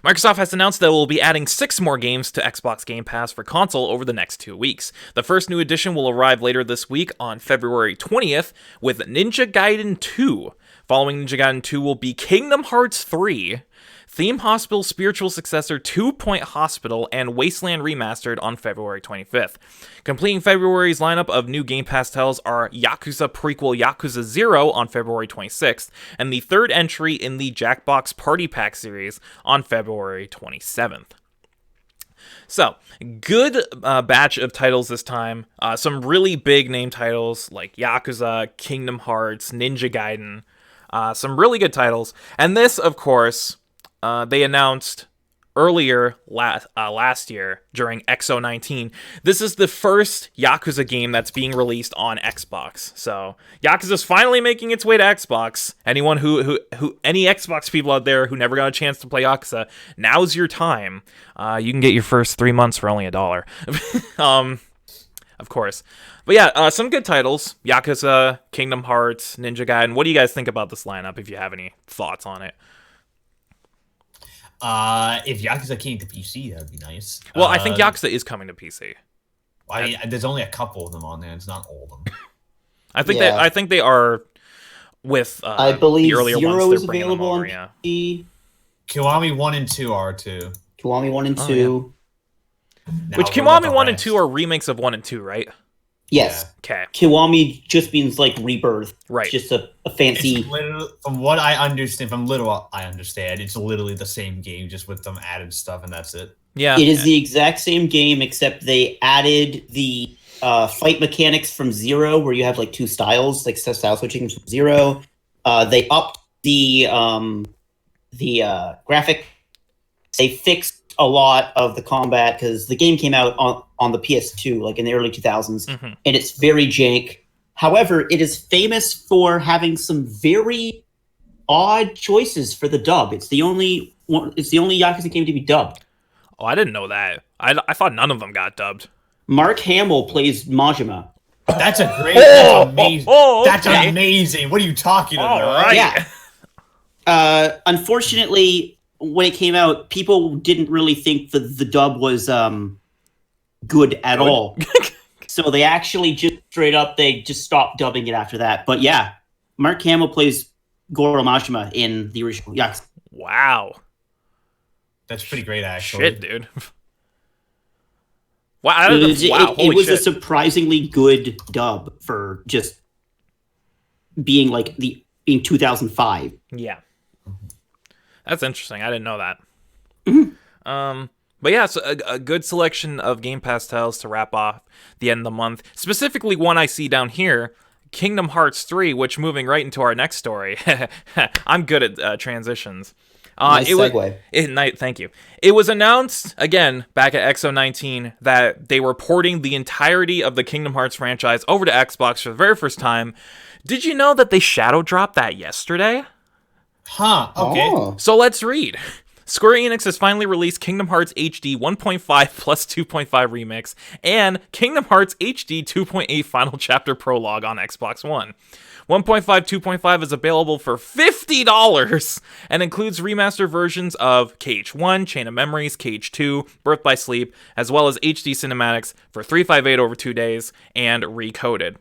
Microsoft has announced that it will be adding 6 more games to Xbox Game Pass for console over the next 2 weeks. The first new edition will arrive later this week on February 20th with Ninja Gaiden 2. Following Ninja Gaiden 2 will be Kingdom Hearts 3, Theme Hospital Spiritual Successor 2 Point Hospital, and Wasteland Remastered on February 25th. Completing February's lineup of new Game Pass titles are Yakuza prequel Yakuza 0 on February 26th, and the third entry in the Jackbox Party Pack series on February 27th. So, good batch of titles this time. Some really big name titles like Yakuza, Kingdom Hearts, Ninja Gaiden. Some really good titles. And this, of course, they announced earlier last year during XO19. This is the first Yakuza game that's being released on Xbox. So Yakuza's finally making its way to Xbox. Anyone who any Xbox people out there who never got a chance to play Yakuza, now's your time. You can get your first 3 months for only $1. Of course. But yeah, some good titles. Yakuza, Kingdom Hearts, Ninja Gaiden. What do you guys think about this lineup, if you have any thoughts on it? If Yakuza came to PC, that'd be nice. Well, I think Yakuza is coming to PC. I mean, there's only a couple of them on there. It's not all of them. I think they are with. I believe the earlier Zero ones, is they're bringing them available over, on yeah. PC. Kiwami 1 and 2 are too. Kiwami 1 and 2. Which Kiwami 1 and 2 are remakes of 1 and 2, right? Yes. Okay. Kiwami just means like rebirth. Right. Just a fancy. From what I understand, I understand, it's literally the same game, just with some added stuff, and that's it. Yeah. It is the exact same game, except they added the fight mechanics from Zero, where you have like 2 styles, like style switching from Zero. They upped the graphic. They fixed a lot of the combat because the game came out on the PS2, like in the early 2000s, and it's very jank. However, it is famous for having some very odd choices for the dub. It's the only one. It's the only Yakuza game to be dubbed. Oh, I didn't know that. I thought none of them got dubbed. Mark Hamill plays Majima. That's a great. That's amazing. okay. That's amazing. What are you talking about? All right. Yeah. Unfortunately, when it came out, people didn't really think the dub was good at all. So they actually just straight up, they just stopped dubbing it after that. But yeah, Mark Hamill plays Goro Majima in the original Yakuza. Wow. That's pretty great, actually. Shit, dude. Wow. It was a surprisingly good dub for just being like being 2005. Yeah. That's interesting. I didn't know that. Mm-hmm. But yeah, so a good selection of Game Pass titles to wrap off the end of the month. Specifically, one I see down here, Kingdom Hearts 3, which moving right into our next story. I'm good at transitions. Nice segue. Thank you. It was announced, again, back at XO19, that they were porting the entirety of the Kingdom Hearts franchise over to Xbox for the very first time. Did you know that they shadow dropped that yesterday? Huh, okay. Oh. So let's read. Square Enix has finally released Kingdom Hearts HD 1.5 plus 2.5 Remix and Kingdom Hearts HD 2.8 Final Chapter Prologue on Xbox One. 1.5 2.5 is available for $50 and includes remastered versions of KH1, Chain of Memories, KH2, Birth by Sleep, as well as HD cinematics for $358 over 2 days and recoded.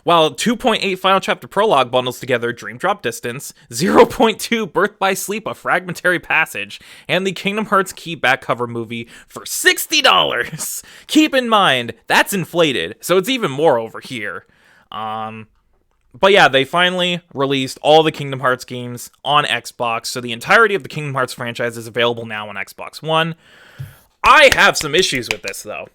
While 2.8 Final Chapter Prologue bundles together Dream Drop Distance, 0.2 Birth by Sleep, A Fragmentary Passage, and the Kingdom Hearts Key back cover movie for $60. Keep in mind, that's inflated, so it's even more over here. But yeah, they finally released all the Kingdom Hearts games on Xbox, so the entirety of the Kingdom Hearts franchise is available now on Xbox One. I have some issues with this, though.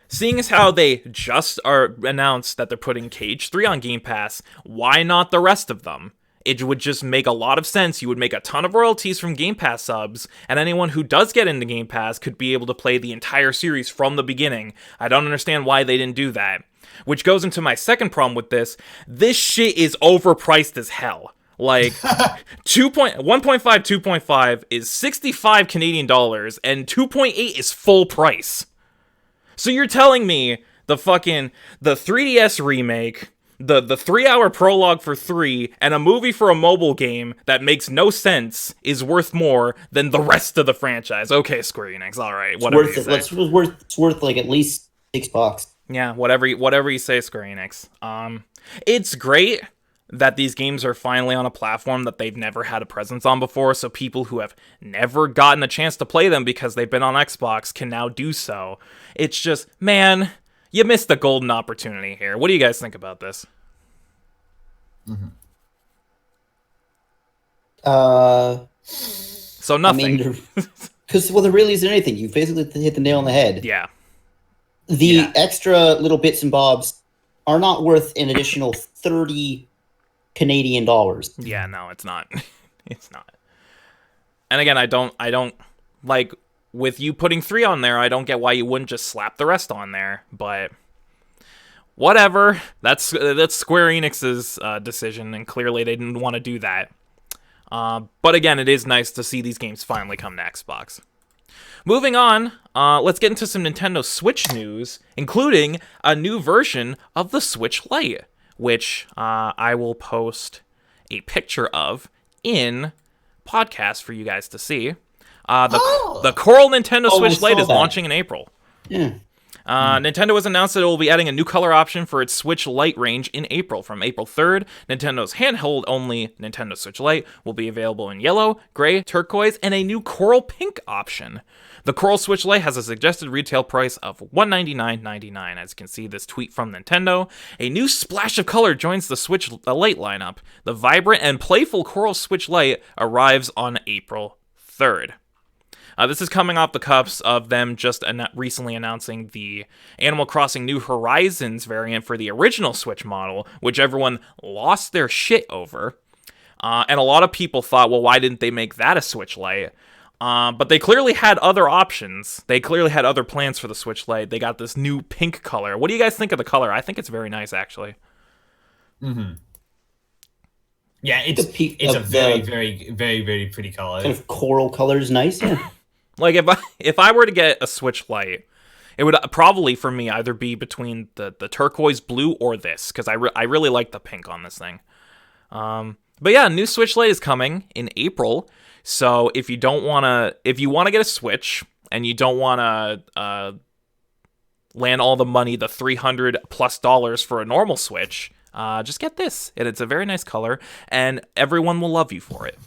Seeing as how they just announced that they're putting KH3 on Game Pass, why not the rest of them? It would just make a lot of sense. You would make a ton of royalties from Game Pass subs, and anyone who does get into Game Pass could be able to play the entire series from the beginning. I don't understand why they didn't do that. Which goes into my second problem with this. This shit is overpriced as hell. Like, 1.5, 2.5 is 65 Canadian dollars, and 2.8 is full price. So you're telling me the 3DS remake, the 3-hour prologue for 3, and a movie for a mobile game that makes no sense is worth more than the rest of the franchise? Okay, Square Enix, all right, whatever you say. It's worth like at least $6. Yeah, whatever you say, Square Enix. It's great that these games are finally on a platform that they've never had a presence on before, so people who have never gotten a chance to play them because they've been on Xbox can now do so. It's just, man, you missed the golden opportunity here. What do you guys think about this? Mm-hmm. So nothing. Because, well, there really isn't anything. You basically hit the nail on the head. Yeah. The extra little bits and bobs are not worth an additional 30 Canadian dollars. Yeah, no, it's not. It's not. And again, I don't like, with you putting 3 on there, I don't get why you wouldn't just slap the rest on there, but whatever. That's Square Enix's decision, and clearly they didn't want to do that. But again, it is nice to see these games finally come to Xbox. Moving on, let's get into some Nintendo Switch news, including a new version of the Switch Lite, which I will post a picture of in podcast for you guys to see. The Coral Nintendo Switch Lite is launching in April. Yeah. Nintendo has announced that it will be adding a new color option for its Switch Lite range in April. From April 3rd, Nintendo's handheld-only Nintendo Switch Lite will be available in yellow, gray, turquoise, and a new coral pink option. The Coral Switch Lite has a suggested retail price of $199.99. As you can see, this tweet from Nintendo. A new splash of color joins the Switch Lite lineup. The vibrant and playful Coral Switch Lite arrives on April 3rd. This is coming off the cuffs of them just recently announcing the Animal Crossing New Horizons variant for the original Switch model, which everyone lost their shit over. And a lot of people thought, well, why didn't they make that a Switch Lite? But they clearly had other options. They clearly had other plans for the Switch Lite. They got this new pink color. What do you guys think of the color? I think it's very nice, actually. Mm-hmm. Yeah, it's a very, very, very, very pretty color. Kind of coral color is nice, yeah. Like, if I were to get a Switch Lite, it would probably, for me, either be between the turquoise blue or this, because I really like the pink on this thing. But yeah, new Switch Lite is coming in April, so if you want to get a Switch, and you don't want to land all the money, the $300+ for a normal Switch, just get this. It's a very nice color, and everyone will love you for it.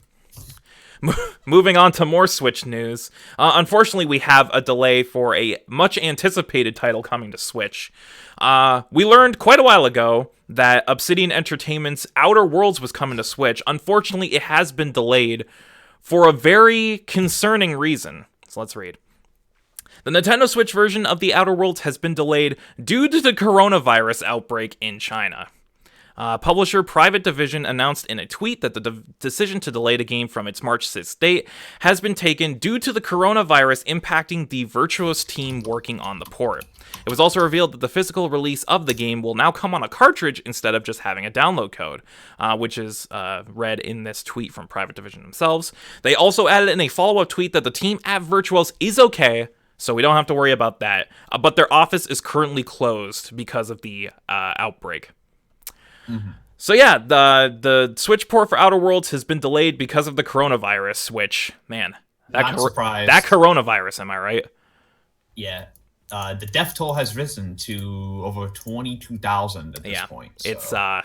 Moving on to more Switch news. Unfortunately, we have a delay for a much anticipated title coming to Switch. We learned quite a while ago that Obsidian Entertainment's Outer Worlds was coming to Switch. Unfortunately, it has been delayed for a very concerning reason. So let's read. The Nintendo Switch version of The Outer Worlds has been delayed due to the coronavirus outbreak in China. Publisher Private Division announced in a tweet that the decision to delay the game from its March 6th date has been taken due to the coronavirus impacting the Virtuos team working on the port. It was also revealed that the physical release of the game will now come on a cartridge instead of just having a download code, which is read in this tweet from Private Division themselves. They also added in a follow-up tweet that the team at Virtuos is okay, so we don't have to worry about that, but their office is currently closed because of the outbreak. Mm-hmm. So yeah, the Switch port for Outer Worlds has been delayed because of the coronavirus, which, man, that coronavirus, am I right? Yeah. The death toll has risen to over 22,000 at this point. So.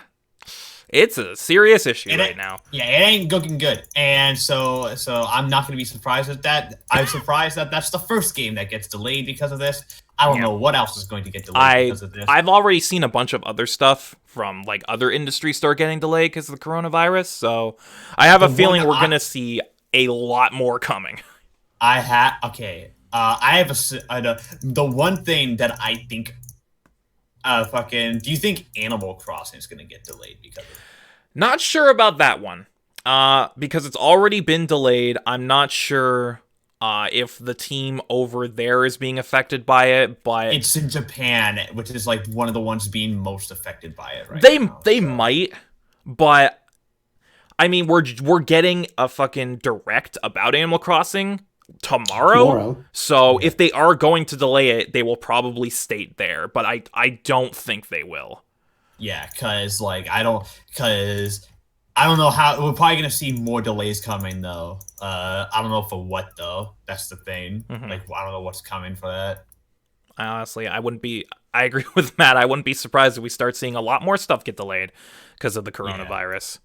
It's a serious issue right now. Yeah, it ain't looking good. And so I'm not going to be surprised at that. I'm surprised that that's the first game that gets delayed because of this. I don't know what else is going to get delayed because of this. I've already seen a bunch of other stuff from like other industries start getting delayed because of the coronavirus. So I have a feeling we're going to see a lot more coming. I have the one thing that I think do you think Animal Crossing is going to get delayed because of it? Not sure about that one. Because it's already been delayed. I'm not sure if the team over there is being affected by it, but it's in Japan, which is like one of the ones being most affected by it right now. They might, but I mean, we're getting a fucking direct about Animal Crossing tomorrow. So if they are going to delay it, they will probably state there, but I don't think they will. Yeah, because I don't know how we're probably gonna see more delays coming though. I don't know for what though. That's the thing. Mm-hmm. I don't know what's coming for that. Honestly, I agree with Matt. I wouldn't be surprised if we start seeing a lot more stuff get delayed because of the coronavirus.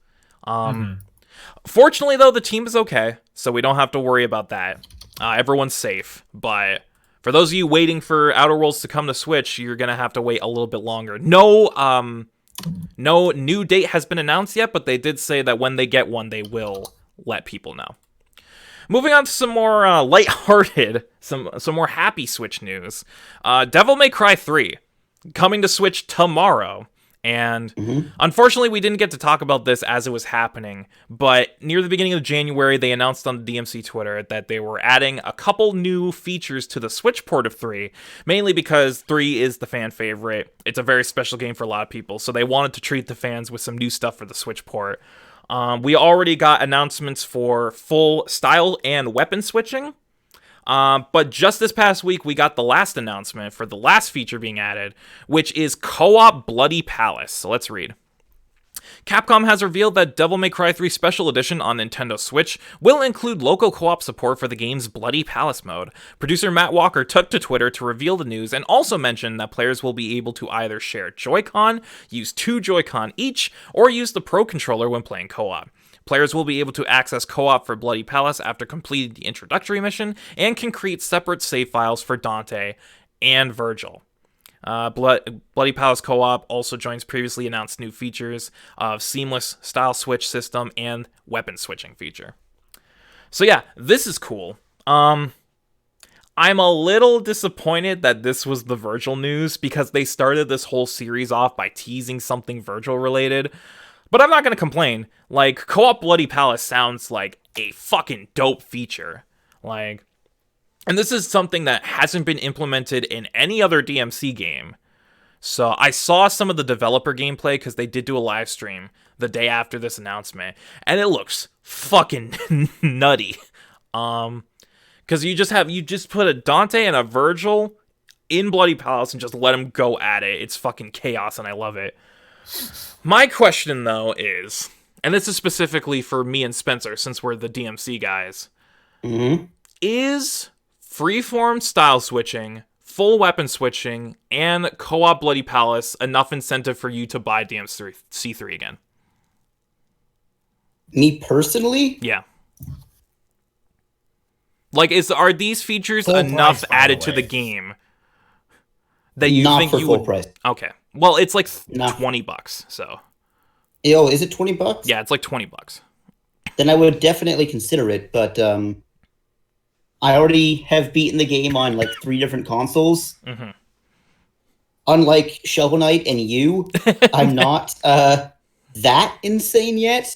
Yeah. Fortunately, though, the team is okay, so we don't have to worry about that. Everyone's safe, but for those of you waiting for Outer Worlds to come to Switch, you're going to have to wait a little bit longer. No new date has been announced yet, but they did say that when they get one, they will let people know. Moving on to some more lighthearted, some more happy Switch news. Devil May Cry 3 coming to Switch tomorrow. And unfortunately, we didn't get to talk about this as it was happening, but near the beginning of January, they announced on the DMC Twitter that they were adding a couple new features to the Switch port of 3, mainly because 3 is the fan favorite. It's a very special game for a lot of people, so they wanted to treat the fans with some new stuff for the Switch port. We already got announcements for full style and weapon switching. But just this past week, we got the last announcement for the last feature being added, which is Co-op Bloody Palace. So let's read. Capcom has revealed that Devil May Cry 3 Special Edition on Nintendo Switch will include local co-op support for the game's Bloody Palace mode. Producer Matt Walker took to Twitter to reveal the news and also mentioned that players will be able to either share Joy-Con, use 2 Joy-Con each, or use the Pro Controller when playing co-op. Players will be able to access co-op for Bloody Palace after completing the introductory mission and can create separate save files for Dante and Virgil. Bloody Palace co-op also joins previously announced new features of seamless style switch system and weapon switching feature. So yeah, this is cool. I'm a little disappointed that this was the Virgil news because they started this whole series off by teasing something Virgil related. But I'm not going to complain. Like, Co-op Bloody Palace sounds like a fucking dope feature. Like, and this is something that hasn't been implemented in any other DMC game. So I saw some of the developer gameplay because they did do a live stream the day after this announcement. And it looks fucking nutty. Because you just put a Dante and a Virgil in Bloody Palace and just let them go at it. It's fucking chaos and I love it. My question, though, is, and this is specifically for me and Spencer, since we're the DMC guys, is freeform style switching, full weapon switching, and co-op Bloody Palace enough incentive for you to buy DMC3 again? Me personally? Yeah. Like, are these features full enough price, added to the game that you Not think for you full would? Price. Okay. Well, it's like No. $20, so. Yo, is it $20? Yeah, it's like $20. Then I would definitely consider it, but I already have beaten the game on like 3 different consoles. Mm-hmm. Unlike Shovel Knight and you, I'm not that insane yet,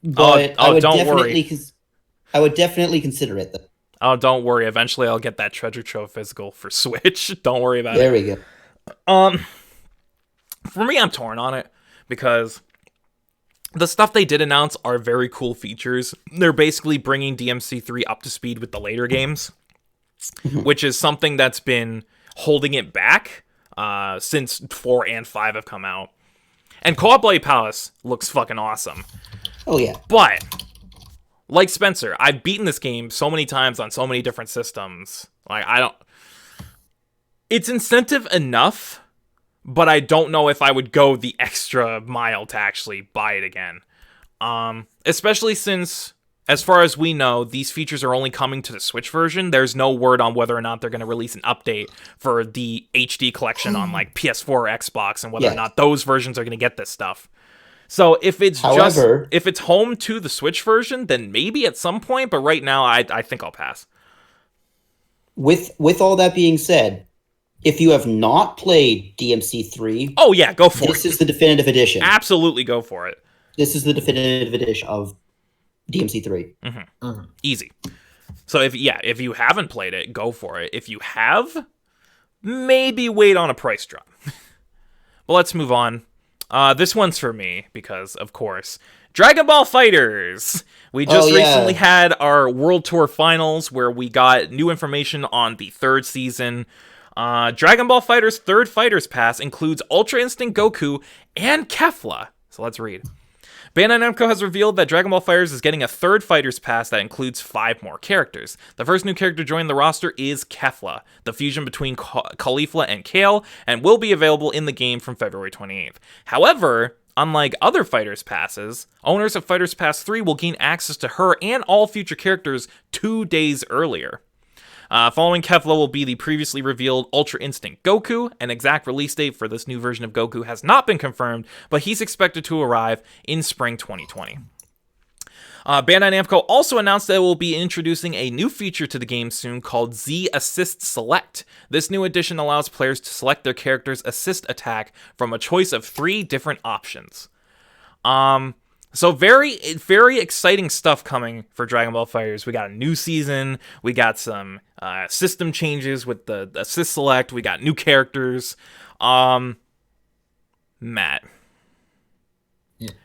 but I would don't definitely worry. I would definitely consider it though. Oh, don't worry. Eventually, I'll get that Treasure Trove physical for Switch. Don't worry about There it. we go. For me, I'm torn on it because the stuff they did announce are very cool features. They're basically bringing DMC3 up to speed with the later games, which is something that's been holding it back since 4 and 5 have come out. And Co-op Blade Palace looks fucking awesome. Oh yeah. But, like Spencer, I've beaten this game so many times on so many different systems. Like, it's incentive enough, but I don't know if I would go the extra mile to actually buy it again. Especially since, as far as we know, these features are only coming to the Switch version. There's no word on whether or not they're going to release an update for the HD collection on like PS4 or Xbox, and whether or not those versions are going to get this stuff. So if it's if it's home to the Switch version, then maybe at some point. But right now, I think I'll pass. With all that being said, if you have not played DMC3, oh yeah, go for it. This is the definitive edition. Absolutely, go for it. This is the definitive edition of DMC3. Easy. So if you haven't played it, go for it. If you have, maybe wait on a price drop. But let's move on. This one's for me because, of course, Dragon Ball FighterZ. We just recently had our World Tour Finals where we got new information on the 3rd season. Dragon Ball FighterZ 3rd Fighters Pass includes Ultra Instinct Goku and Kefla. So let's read. Bandai Namco has revealed that Dragon Ball FighterZ is getting a 3rd Fighters Pass that includes 5 more characters. The first new character joining the roster is Kefla, the fusion between Caulifla and Kale, and will be available in the game from February 28th. However, unlike other Fighters Passes, owners of Fighters Pass 3 will gain access to her and all future characters 2 days earlier. Following Kefla will be the previously revealed Ultra Instinct Goku. An exact release date for this new version of Goku has not been confirmed, but he's expected to arrive in spring 2020. Bandai Namco also announced that it will be introducing a new feature to the game soon called Z Assist Select. This new addition allows players to select their character's assist attack from a choice of 3 different options. So very, very exciting stuff coming for Dragon Ball FighterZ. We got a new season. We got some system changes with the assist select. We got new characters. Matt,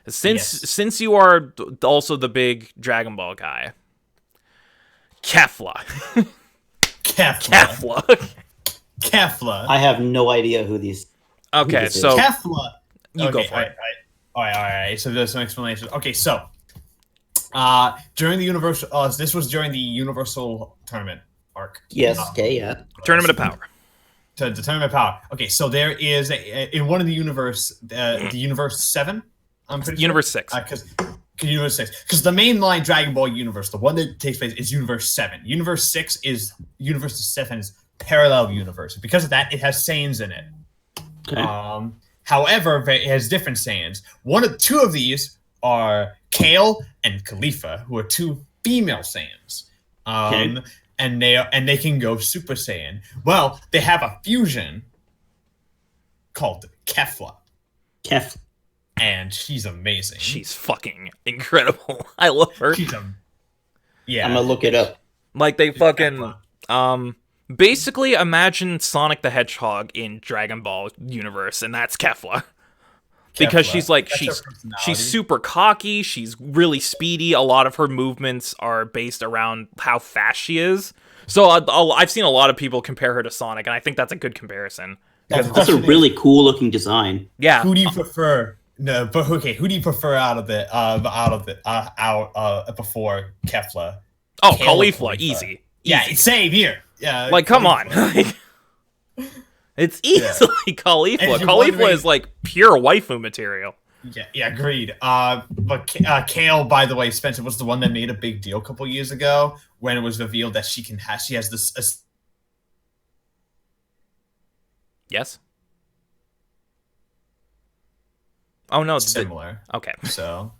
since you are also the big Dragon Ball guy, Kefla. Kefla. I have no idea who these. Okay, so Kefla. You go for it. All right. So there's some explanation. Okay, so during the Universal, this was during the Universal Tournament arc. Yes. Tournament of Power. The Tournament of Power. Okay, so there is in one of the universe, the Universe 7. I'm pretty Universe sure. 6. Universe 6. Because the mainline Dragon Ball universe, the one that takes place, is Universe 7. Universe 6 is Universe 7's parallel universe. Because of that, it has Saiyans in it. Okay. However, it has different Saiyans. Two of these are Kale and Caulifla, who are 2 female Saiyans. And they can go Super Saiyan. Well, they have a fusion called Kefla. And she's amazing. She's fucking incredible. I love her. Yeah. I'm gonna look it up. Like they fucking basically imagine Sonic the Hedgehog in Dragon Ball universe, and that's Kefla. Because she's super cocky, she's really speedy. A lot of her movements are based around how fast she is. So I've seen a lot of people compare her to Sonic, and I think that's a good comparison. That's a really cool looking design. Yeah. Who do you prefer? No, but okay. Who do you prefer before Kefla? Oh, Caulifla, easy. Yeah, same here. Yeah, like come on. It's easily Caulifla. Caulifla is like pure waifu material. Yeah, agreed. But Kale, by the way, Spencer, was the one that made a big deal a couple years ago when it was revealed that she has this. Yes. Oh no, similar. Okay. So.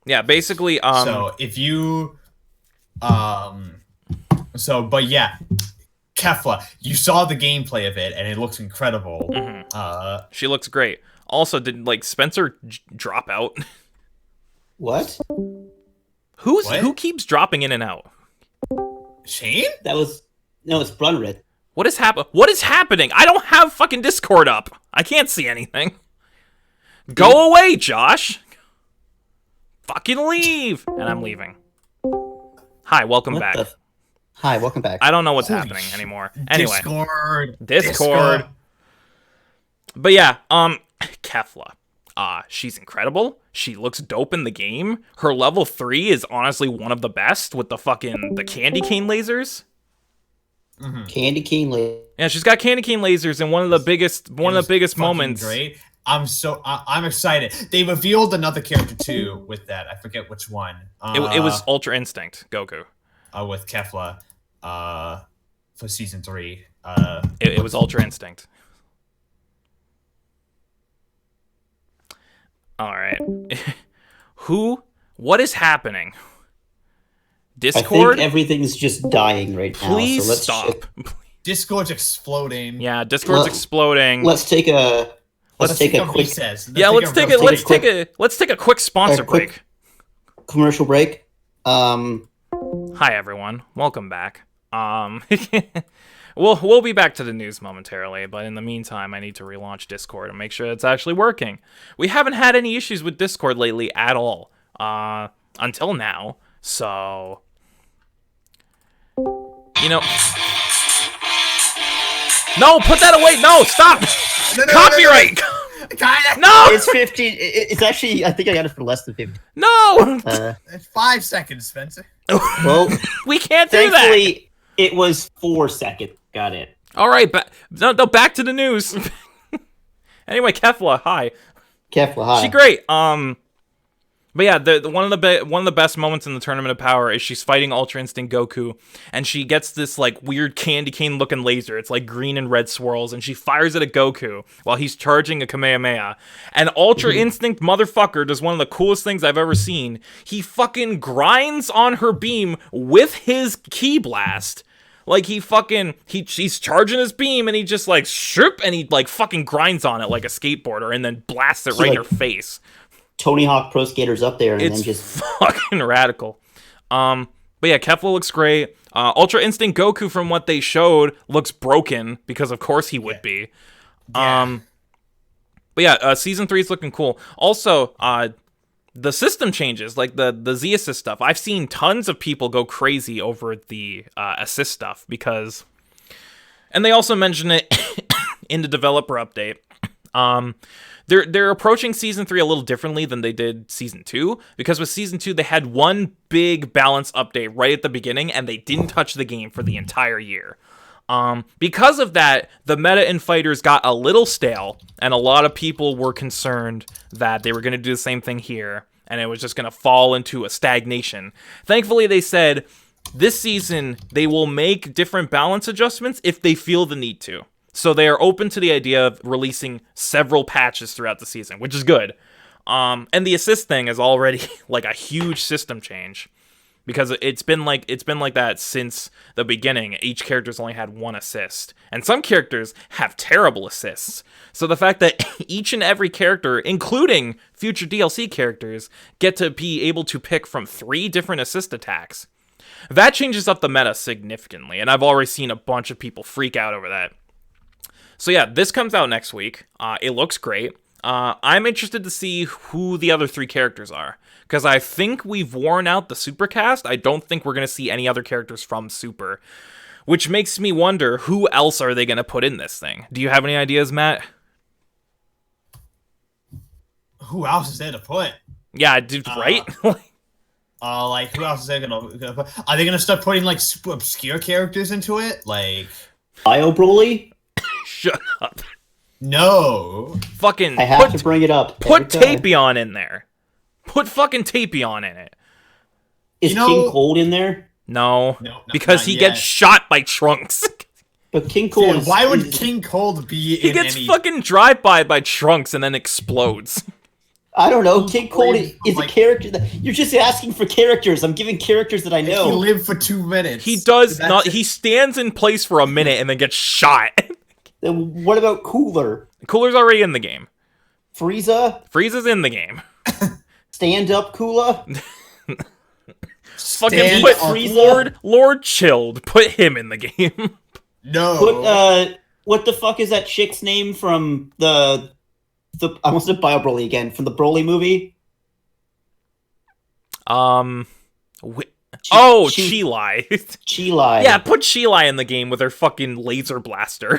Yeah, basically. So if you, but yeah, Kefla, you saw the gameplay of it, and it looks incredible. She looks great. Also, did like Spencer drop out? What? Who keeps dropping in and out? Shane? It's Brunrit. What is happening? I don't have fucking Discord up. I can't see anything. Go away, Josh. Fucking leave. And I'm leaving. Hi, welcome back. Hi, welcome back. I don't know what's happening anymore. Anyway. Discord. But yeah, Kefla. She's incredible. She looks dope in the game. Her level 3 is honestly one of the best with the candy cane lasers. Candy cane laser. Yeah, she's got candy cane lasers, and one of the biggest moments. Great. I'm excited. They revealed another character too with that. I forget which one. It was Ultra Instinct Goku. With Kefla, for season 3. It was Ultra Instinct. All right. What is happening? Discord? I think everything's just dying right now. Please so let's stop. Discord's exploding. Yeah, Discord's exploding. Let's take a quick recess. Let's take a quick sponsor break. Commercial break. Hi everyone, welcome back. We'll be back to the news momentarily, but in the meantime, I need to relaunch Discord and make sure it's actually working. We haven't had any issues with Discord lately at all, until now. So, no, put that away. No, stop. Copyright. No. It's 15. It's actually, I think I got it for less than 50. No. It's 5 seconds, Spencer. Well, we can't do that. Thankfully, it was 4 seconds. Got it. All right, no, back to the news. Anyway, Kefla, hi. Kefla, hi. She's great. But yeah, one of the best moments in the Tournament of Power is she's fighting Ultra Instinct Goku, and she gets this like weird candy cane looking laser. It's like green and red swirls, and she fires it at Goku while he's charging a Kamehameha. And Ultra Instinct motherfucker does one of the coolest things I've ever seen. He fucking grinds on her beam with his Ki Blast. Like he's charging his beam and he just like shoop and he like fucking grinds on it like a skateboarder and then blasts it right in her face. Tony Hawk Pro Skater's up there and it's then just fucking radical. But yeah, Kefla looks great. Ultra Instinct Goku, from what they showed, looks broken because of course he would be. Yeah. But yeah, season 3 is looking cool. Also, the system changes, like the Z assist stuff. I've seen tons of people go crazy over the assist stuff because, and they also mention it in the developer update. They're approaching season 3 a little differently than they did season 2, because with season 2 they had one big balance update right at the beginning and they didn't touch the game for the entire year. Because of that, the meta in Fighters got a little stale, and a lot of people were concerned that they were going to do the same thing here, and it was just going to fall into a stagnation. Thankfully, they said this season they will make different balance adjustments if they feel the need to. So they are open to the idea of releasing several patches throughout the season, which is good. And the assist thing is already like a huge system change, because it's been like that since the beginning. Each character's only had one assist, and some characters have terrible assists. So the fact that each and every character, including future DLC characters, get to be able to pick from 3 different assist attacks, that changes up the meta significantly, and I've already seen a bunch of people freak out over that. So yeah, this comes out next week. It looks great. I'm interested to see who the other 3 characters are, because I think we've worn out the Supercast. I don't think we're going to see any other characters from Super, which makes me wonder, who else are they going to put in this thing? Do you have any ideas, Matt? Who else is there to put? Yeah, dude, right? Like, who else is there gonna put? Are they gonna start putting like super obscure characters into it? Like Bio Broly? Shut up. No. Fucking I have to bring it up. Put Tapion in there. Put fucking Tapion in it. Is King Cold in there? No, No, because not he yet. gets shot by Trunks. But King Cold Dude, why would King Cold be He in gets any... fucking drive-by by Trunks and then explodes. I don't know. King Cold is a Like- character that you're just asking for characters. I'm giving characters that I He know. lived for 2 minutes. He does That's not. it. He stands in place for a minute and then gets shot. Then what about Cooler? Cooler's already in the game. Frieza? Frieza's in the game. Stand up, Cooler? Fucking Stand put up. Frieza? Lord Chilled. Put him in the game. No. Put, what the fuck is that chick's name from the I almost said Bio Broly again, from the Broly movie? Chilai. Chilai. Yeah, put Chilai in the game with her fucking laser blaster.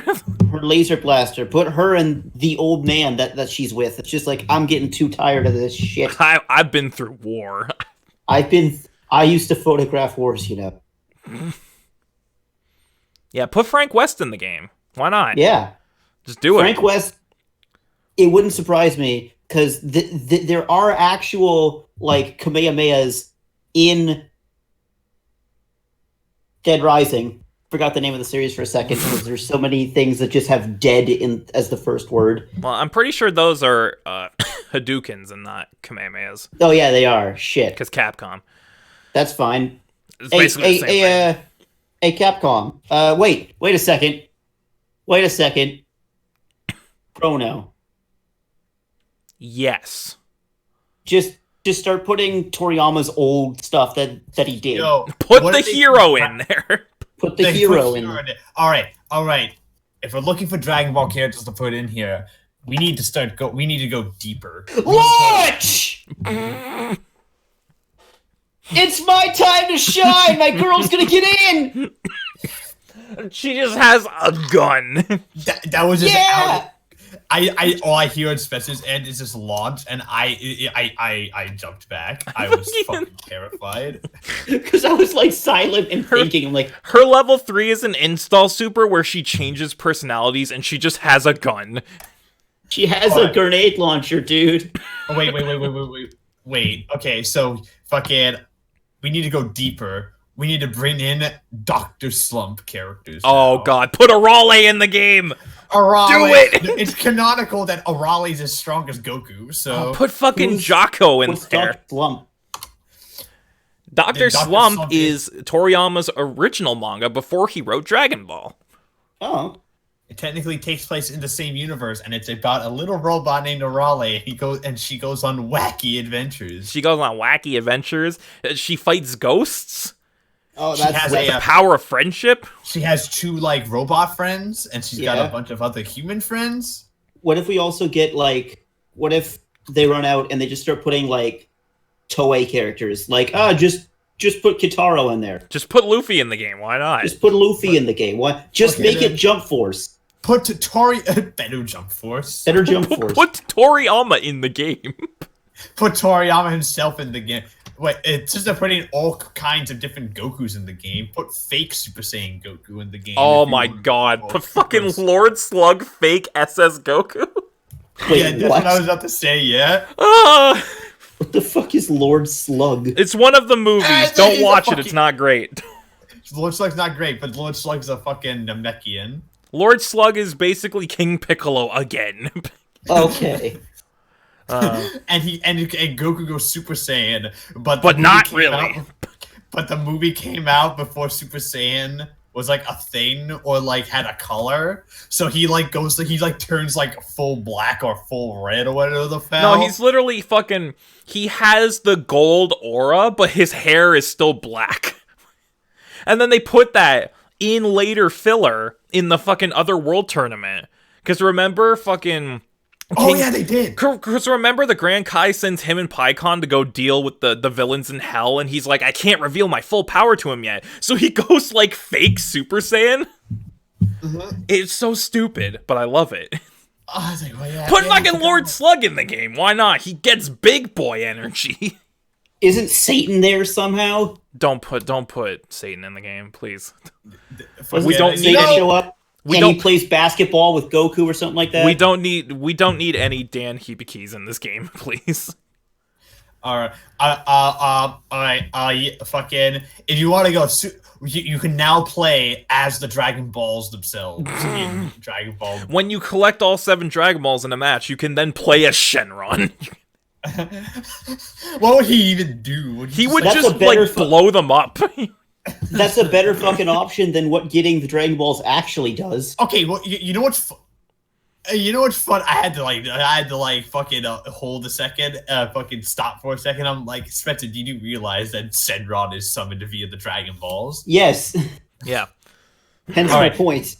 Her laser blaster. Put her and the old man that she's with. It's just like, I'm getting too tired of this shit. I've been through war. I used to photograph wars, you know. Yeah, put Frank West in the game. Why not? Yeah. Just do Frank it. West, it wouldn't surprise me, because there are actual, like, Kamehamehas in Dead Rising. Forgot the name of the series for a second, because there's so many things that just have dead in as the first word. Well, I'm pretty sure those are Hadoukens and not Kamehamehas. Oh, yeah, they are. Shit. Because Capcom. That's fine. It's basically the same thing. Hey, Capcom. Wait a second. Wait a second. Chrono. Yes. Just start putting Toriyama's old stuff that he did. Yo, Put what the if they- hero in there. Put the They hero put in. there. All right. If we're looking for Dragon Ball characters to put in here, we need to go deeper. Watch! It's my time to shine. My girl's gonna get in. She just has a gun. That was just Yeah. I all I hear on Spencer's end is just launch, and I jumped back. I was fucking terrified. Because I was like silent and thinking. I'm like, Her level 3 is an install super where she changes personalities and she just has a gun. she has a grenade launcher, dude. Oh, wait. Okay, so fucking, we need to go deeper. We need to bring in Dr. Slump characters. Oh now. god, put Arale in the game. Arale. Do it! It's canonical that Arale's as strong as Goku. So Put fucking Who's- Jocko in What's there. Dr. Slump? Dr. Dr. Slump Slump is Toriyama's original manga before he wrote Dragon Ball. Oh, it technically takes place in the same universe, and it's about a little robot named Arale. She goes on wacky adventures. She goes on wacky adventures. She fights ghosts. oh, She that's has With a- the power of friendship. She has 2 like robot friends, and she's got Yeah. a bunch of other human friends. What if we also get like? What if they run out and they just start putting like Toei characters? Like, just put Kitaro in there. Just put Luffy in the game. Why not? Just put Luffy in the game. What? Just Okay, make then. it Jump Force. Put better Jump Force. Better Jump Force. Put Toriyama in the game. Put Toriyama himself in the game. Wait, it's just putting all kinds of different Gokus in the game. Put fake Super Saiyan Goku in the game. Oh if you my want. god. Oh, Put fucking gross. Lord Slug fake SS Goku. Wait, Yeah, that's what I was about to say. Yeah. Ah, What the fuck is Lord Slug? it's one of the movies. He's Don't a watch it. fucking- It's not great. Lord Slug's not great, but Lord Slug's a fucking Namekian. Lord Slug is basically King Piccolo again. Okay. And Goku goes Super Saiyan, but But the movie not came really. out- but the movie came out before Super Saiyan was like a thing or like had a color. So he like turns like full black or full red or whatever the hell. No, he's literally fucking. He has the gold aura, but his hair is still black. And then they put that in later filler in the fucking Other World tournament. Because remember, fucking. Oh yeah, they did. Because remember, the Grand Kai sends him and Pycon to go deal with the villains in hell, and he's like, I can't reveal my full power to him yet. So he goes like fake Super Saiyan. It's so stupid, but I love it. I was like, well, yeah, Put yeah, fucking Lord Slug in the game. Why not? He gets big boy energy. Isn't Satan there somehow? Don't put Satan in the game, please. fucking- we don't Does need Satan any- show up? we and don't- he plays basketball with Goku or something like that? We don't need any Dan Hibikis in this game, please. All right. Yeah, fucking. If you want to go, you can now play as the Dragon Balls themselves in Dragon Ball. When you collect all 7 Dragon Balls in a match, you can then play as Shenron. What would he even do? He just, would That's just a better like blow them up. That's a better fucking option than what getting the Dragon Balls actually does. Okay, well, you know what's you know what's fun? I had to fucking hold a second, fucking stop for a second. I'm like, Spencer, did you realize that Shenron is summoned via the Dragon Balls? Yes. Yeah. Hence All my right. point.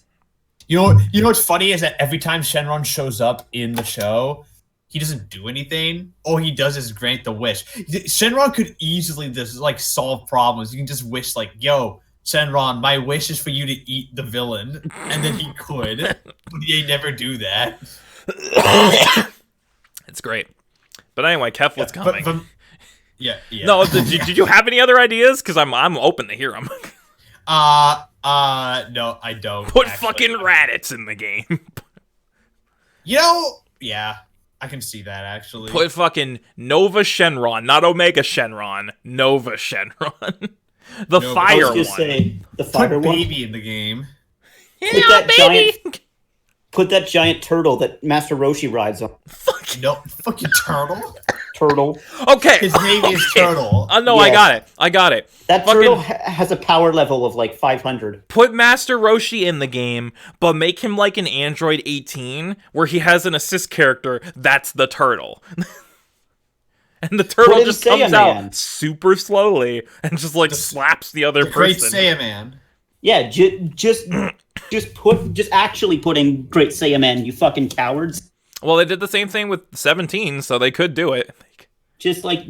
You know what's funny is that every time Shenron shows up in the show, he doesn't do anything. All he does is grant the wish. Shenron could easily just like solve problems. You can just wish like, yo, Shenron, my wish is for you to eat the villain. And then he could. But he never do that. It's great. But anyway, Kef, what's coming? Yeah. No, did you have any other ideas? Because I'm open to hear them. No, I don't. Put actually. fucking Raditz in the game. Yeah, I can see that actually. Put fucking Nova Shenron, not Omega Shenron. Nova Shenron. The Nova. fire I was one. gonna say the Put fire one. Baby in the game. Yeah, that baby. Put that giant turtle that Master Roshi rides on. No, fucking turtle. Turtle. Okay. His name is Turtle. No, Yes. I got it. That Fucking- turtle has a power level of like 500. Put Master Roshi in the game, but make him like an Android 18, where he has an assist character that's the turtle. And the turtle Put in just comes Saiyaman. out super slowly and just like slaps the other The Great person. Saiyaman. Yeah, just actually putting Great Saiyaman, you fucking cowards. Well, they did the same thing with 17, so they could do it. Just like,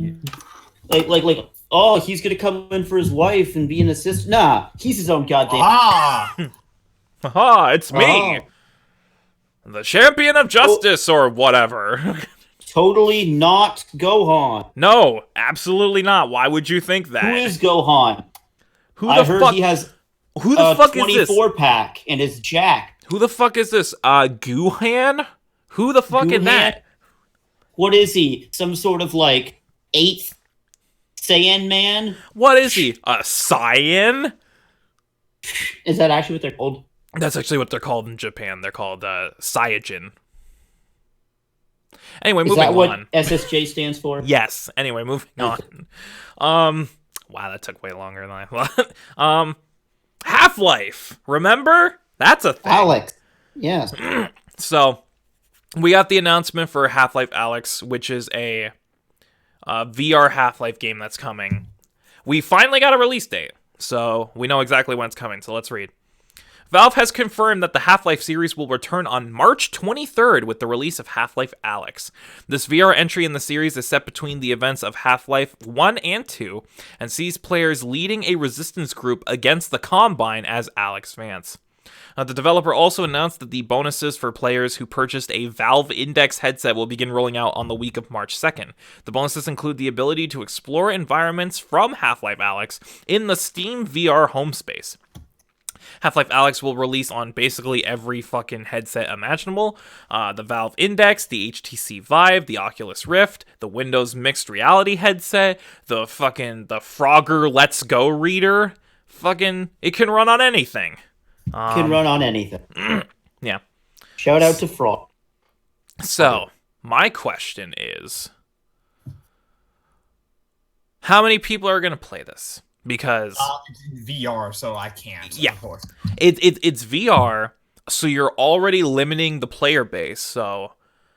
oh, he's gonna come in for his wife and be an assistant. Nah, he's his own goddamn. Haha, it's me, Oh, the champion of justice, or whatever. totally not Gohan. No, absolutely not. Why would you think that? Who is Gohan? Who I the heard fuck? he has Who the a fuck is this? 24 pack and is jacked. Who the fuck is this? Guhan? Who the fuck is Guhan? that? What is he? Some sort of like 8th Saiyan man? What is he? A Saiyan? Is that actually what they're called? That's actually what they're called in Japan. They're called Saiyajin. Anyway, Is moving that what on. SSJ stands for? Yes. Anyway, moving on. Wow, that took way longer than I thought. Half-Life. Remember? That's a thing. Alex. Yes. So, we got the announcement for Half-Life Alyx, which is a VR Half-Life game that's coming. We finally got a release date, so we know exactly when it's coming, so let's read. Valve has confirmed that the Half-Life series will return on March 23rd with the release of Half-Life Alyx. This VR entry in the series is set between the events of Half-Life 1 and 2, and sees players leading a resistance group against the Combine as Alex Vance. The developer also announced that the bonuses for players who purchased a Valve Index headset will begin rolling out on the week of March 2nd. The bonuses include the ability to explore environments from Half-Life Alyx in the Steam VR home space. Half-Life Alyx will release on basically every fucking headset imaginable. The Valve Index, the HTC Vive, the Oculus Rift, the Windows Mixed Reality headset, the Frogger Let's Go reader. Fucking, it can run on anything. Can run on anything. Yeah. Shout out to Frog. So, my question is, how many people are going to play this? Because It's in VR, so I can't. Yeah. Of course. it's VR, so you're already limiting the player base. So,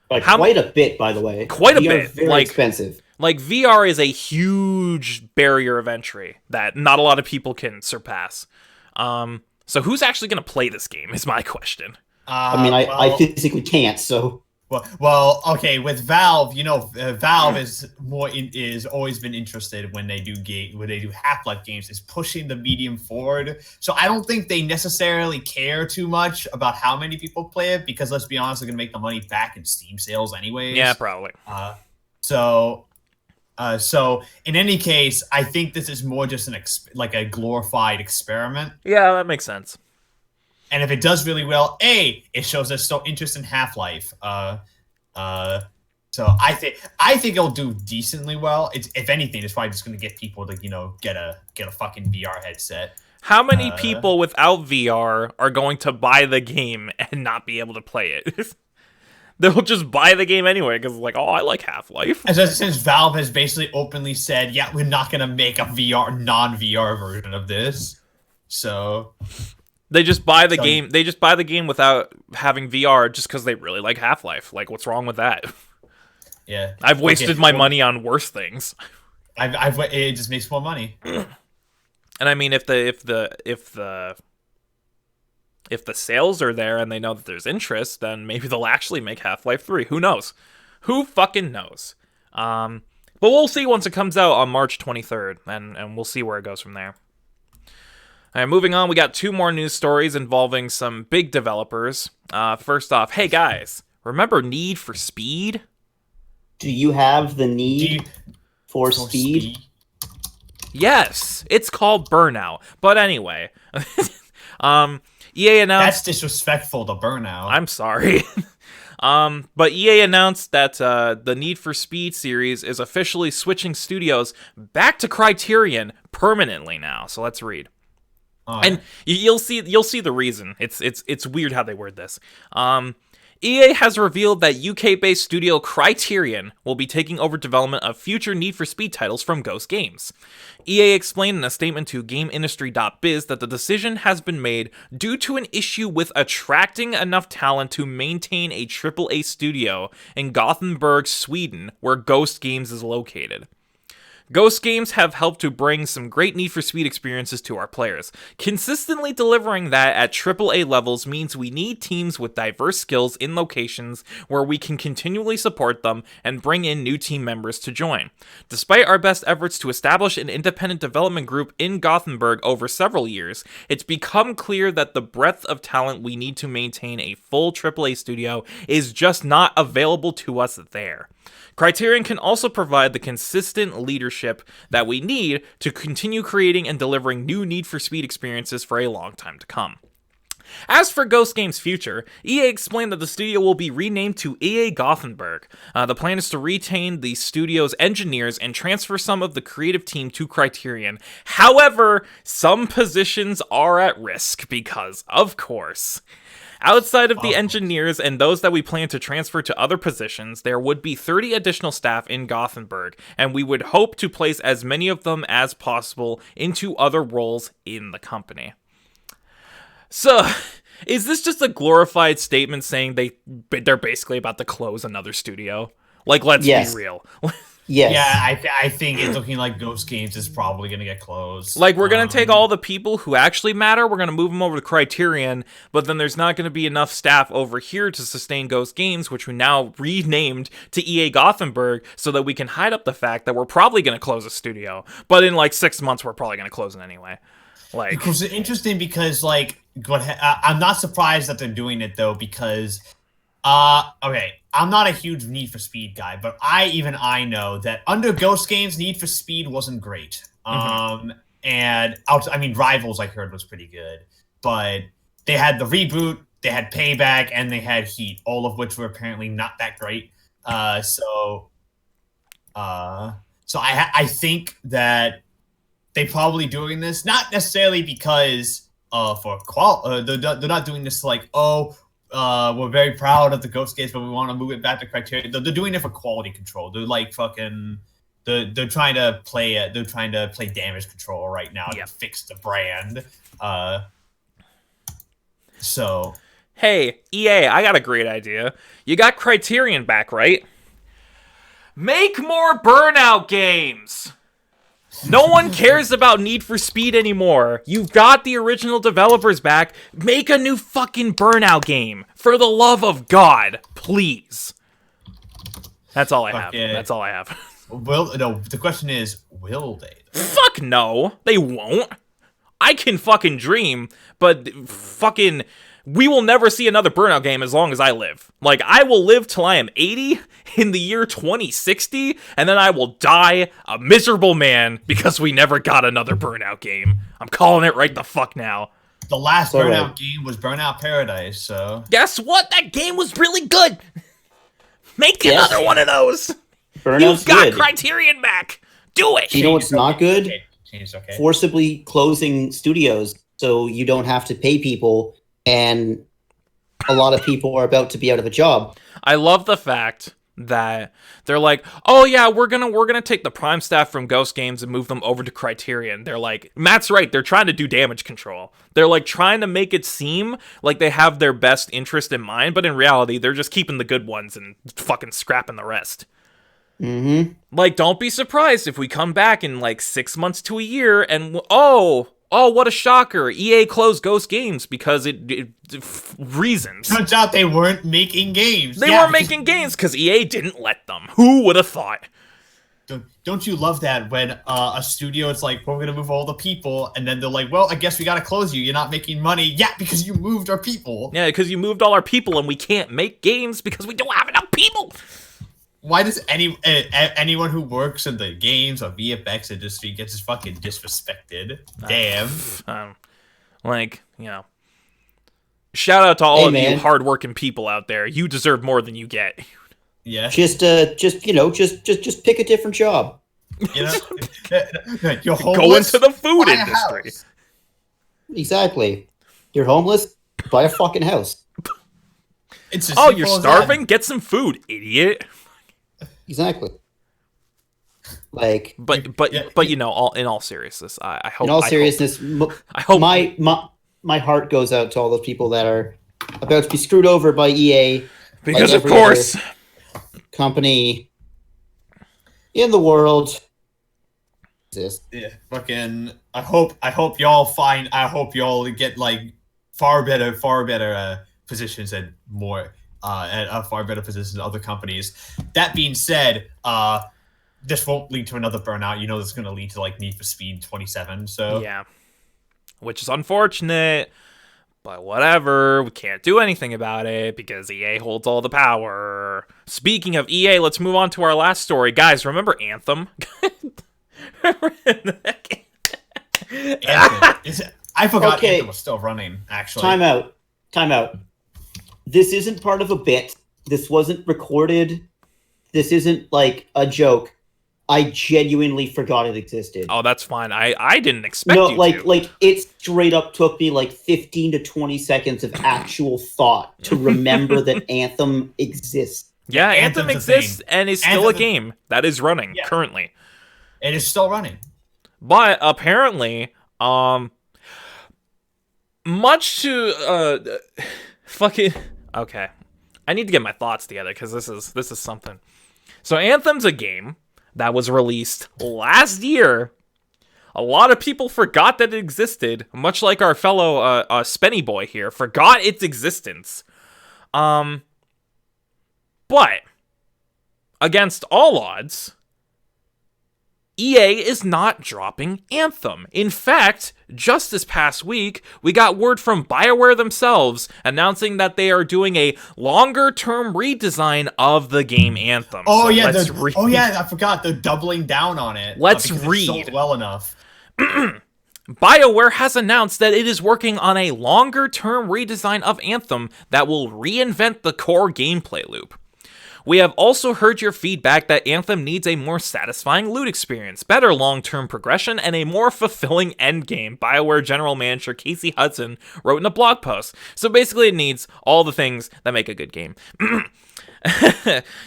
Like How- quite a bit, by the way. Quite a VR bit, is Very like- expensive. like, VR is a huge barrier of entry that not a lot of people can surpass. So who's actually going to play this game is my question. I mean, I physically can't. So Well, okay. With Valve, Valve is always been interested when they do Half-Life games, is pushing the medium forward. So I don't think they necessarily care too much about how many people play it, because let's be honest, they're gonna make the money back in Steam sales anyways. Yeah, probably. So in any case, I think this is more just like a glorified experiment. Yeah, that makes sense. And if it does really well, it shows us still interest in Half-Life. So I think it'll do decently well. If anything, it's probably just going to get people to get a fucking VR headset. How many people without VR are going to buy the game and not be able to play it? They'll just buy the game anyway because like, oh, I like Half-Life. Since Valve has basically openly said, yeah, we're not gonna make a non-VR version of this, so they just buy the game. They just buy the game without having VR just because they really like Half-Life. Like, what's wrong with that? Yeah, I've wasted my money on worse things. It just makes more money. And I mean, if the sales are there and they know that there's interest, then maybe they'll actually make Half-Life 3. Who knows? Who fucking knows? But we'll see once it comes out on March 23rd, and we'll see where it goes from there. All right, moving on, we got 2 more news stories involving some big developers. First off, hey guys, remember Need for Speed? Do you have the need for speed? Yes, it's called Burnout. But anyway, EA announced... That's disrespectful to Burnout. I'm sorry. But EA announced that the Need for Speed series is officially switching studios back to Criterion permanently now. So let's read. And you'll see the reason. It's weird how they word this. EA has revealed that UK-based studio Criterion will be taking over development of future Need for Speed titles from Ghost Games. EA explained in a statement to GameIndustry.biz that the decision has been made due to an issue with attracting enough talent to maintain a AAA studio in Gothenburg, Sweden, where Ghost Games is located. Ghost Games have helped to bring some great Need for Speed experiences to our players. Consistently delivering that at AAA levels means we need teams with diverse skills in locations where we can continually support them and bring in new team members to join. Despite our best efforts to establish an independent development group in Gothenburg over several years, it's become clear that the breadth of talent we need to maintain a full AAA studio is just not available to us there. Criterion can also provide the consistent leadership that we need to continue creating and delivering new Need for Speed experiences for a long time to come. As for Ghost Games' future, EA explained that the studio will be renamed to EA Gothenburg. The plan is to retain the studio's engineers and transfer some of the creative team to Criterion. However, some positions are at risk because, of course, outside of the engineers and those that we plan to transfer to other positions, there would be 30 additional staff in Gothenburg, and we would hope to place as many of them as possible into other roles in the company. So, is this just a glorified statement saying they're basically about to close another studio? Like, let's be real. Yes. Yeah, I think it's looking like Ghost Games is probably going to get closed. Like, we're going to take all the people who actually matter, we're going to move them over to Criterion, but then there's not going to be enough staff over here to sustain Ghost Games, which we now renamed to EA Gothenburg, so that we can hide up the fact that we're probably going to close a studio. But in, like, 6 months, we're probably going to close it anyway. Like, it's interesting because, like, I'm not surprised that they're doing it, though, because... okay, I'm not a huge Need for Speed guy, but I know that under Ghost Games, Need for Speed wasn't great. And Rivals I heard was pretty good, but they had the reboot, they had Payback, and they had Heat, all of which were apparently not that great. So I think that they probably doing this not necessarily because they're not doing this like we're very proud of the Ghost Games, but we want to move it back to Criterion. They're doing it for quality control. They're like fucking. They're trying to play it. They're trying to play damage control right now to fix the brand. So. Hey, EA, I got a great idea. You got Criterion back, right? Make more Burnout games! No one cares about Need for Speed anymore. You've got the original developers back. Make a new fucking Burnout game. For the love of God, please. That's all I have. That's all I have. Well, no, the question is, will they? Fuck no. They won't. I can fucking dream, but fucking... we will never see another Burnout game as long as I live. Like, I will live till I am 80 in the year 2060, and then I will die a miserable man because we never got another Burnout game. I'm calling it right the fuck now. The last Burnout game was Burnout Paradise, so... guess what? That game was really good! Make another one of those! Burnout's You've got good. Criterion back! Do it! You know what's not good? Okay. Forcibly closing studios so you don't have to pay people and a lot of people are about to be out of a job. I love the fact that they're like, oh yeah, we're gonna take the Prime staff from Ghost Games and move them over to Criterion. They're like, Matt's right, they're trying to do damage control. They're like trying to make it seem like they have their best interest in mind, but in reality, they're just keeping the good ones and fucking scrapping the rest. Mm-hmm. Like, don't be surprised if we come back in like 6 months to a year and oh, what a shocker! EA closed Ghost Games because reasons. Turns out they weren't making games. They weren't making games because EA didn't let them. Who would have thought? Don't you love that when a studio is like, we're gonna move all the people, and then they're like, well, I guess we gotta close you. You're not making money. Yeah, because you moved our people. Yeah, because you moved all our people and we can't make games because we don't have enough people. Why does anyone who works in the games or VFX industry get just fucking disrespected? Damn. Like, you know. Shout out to all of man. you hardworking people out there. You deserve more than you get. Yeah. Just pick a different job. You know, you're Go homeless. into the food buy a industry. house. Exactly. You're homeless. Buy a fucking house. It's as Oh, simple you're as starving? that. Get some food, idiot. Exactly. Like, But you know, in all seriousness, I hope. in all seriousness, I hope my heart goes out to all those people that are about to be screwed over by EA. because like of every course. other company in the world exists. Yeah, fucking. I hope y'all get like far better positions and more at far better positions than other companies. That being said, this won't lead to another burnout. You know, this is going to lead to like Need for Speed 27. So Yeah. Which is unfortunate, but whatever. We can't do anything about it because EA holds all the power. Speaking of EA, let's move on to our last story. Guys, remember Anthem? Anthem, I forgot Okay. Anthem was still running. Actually, Time out. This isn't part of a bit. This wasn't recorded. This isn't like a joke. I genuinely forgot it existed. Oh, that's fine. I didn't expect No, you like to. like it straight up took me like 15 to 20 seconds of actual thought to remember that Anthem exists. Yeah, Anthem Anthem's a exists thing. and is still a Anthem- game that is running Yeah. currently. it is still running. But apparently, much to fucking okay. I need to get my thoughts together because this is something. So Anthem's a game that was released last year. A lot of people forgot that it existed, much like our fellow Spenny boy here forgot its existence. But against all odds, EA is not dropping Anthem. In fact, just this past week, we got word from BioWare themselves announcing that they are doing a longer-term redesign of the game Anthem. Oh So yeah, let's read. I forgot. They're doubling down on it. Let's because read. It's sold well enough. BioWare has announced that it is working on a longer-term redesign of Anthem that will reinvent the core gameplay loop. We have also heard your feedback that Anthem needs a more satisfying loot experience, better long-term progression, and a more fulfilling endgame, BioWare General Manager Casey Hudson wrote in a blog post. So basically it needs all the things that make a good game.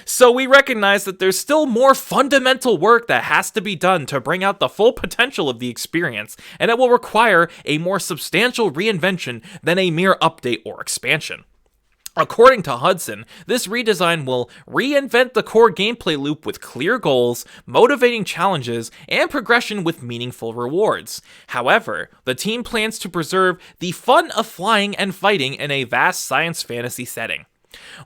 So we recognize that there's still more fundamental work that has to be done to bring out the full potential of the experience, and it will require a more substantial reinvention than a mere update or expansion. According to Hudson, this redesign will reinvent the core gameplay loop with clear goals, motivating challenges, and progression with meaningful rewards. However, the team plans to preserve the fun of flying and fighting in a vast science fantasy setting.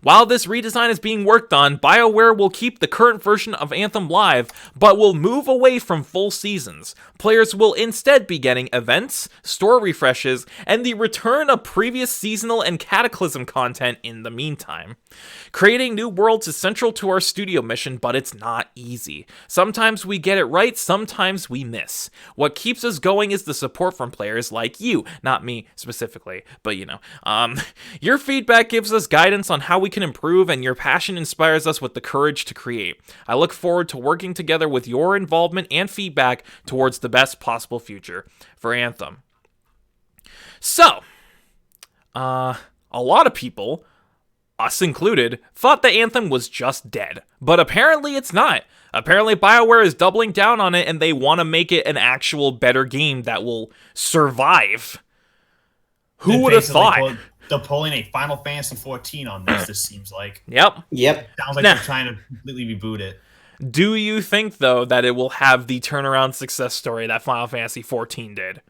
While this redesign is being worked on, BioWare will keep the current version of Anthem live, but will move away from full seasons. Players will instead be getting events, store refreshes, and the return of previous seasonal and Cataclysm content in the meantime. Creating new worlds is central to our studio mission, but it's not easy. Sometimes we get it right, sometimes we miss. What keeps us going is the support from players like you, not me specifically, but you know. Your feedback gives us guidance on how we can improve, and your passion inspires us with the courage to create. I look forward to working together with your involvement and feedback towards the best possible future for Anthem. So, a lot of people, us included, thought that Anthem was just dead. But apparently it's not. Apparently BioWare is doubling down on it, and they want to make it an actual better game that will survive. Who would have thought? They're pulling a Final Fantasy 14 on this seems like. Yep. Sounds like they're trying to completely reboot it. Do you think, though, that it will have the turnaround success story that Final Fantasy 14 did?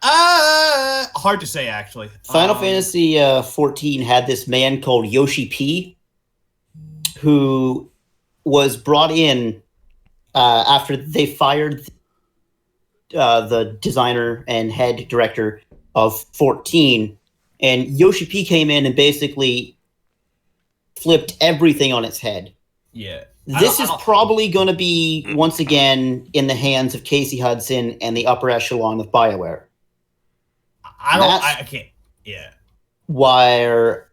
Hard to say, actually. Final Fantasy 14 had this man called Yoshi P, who was brought in after they fired the designer and head director of 14, and Yoshi P came in and basically flipped everything on its head. Yeah. This is probably going to be, once again, in the hands of Casey Hudson and the upper echelon of BioWare. I can't. Yeah. Where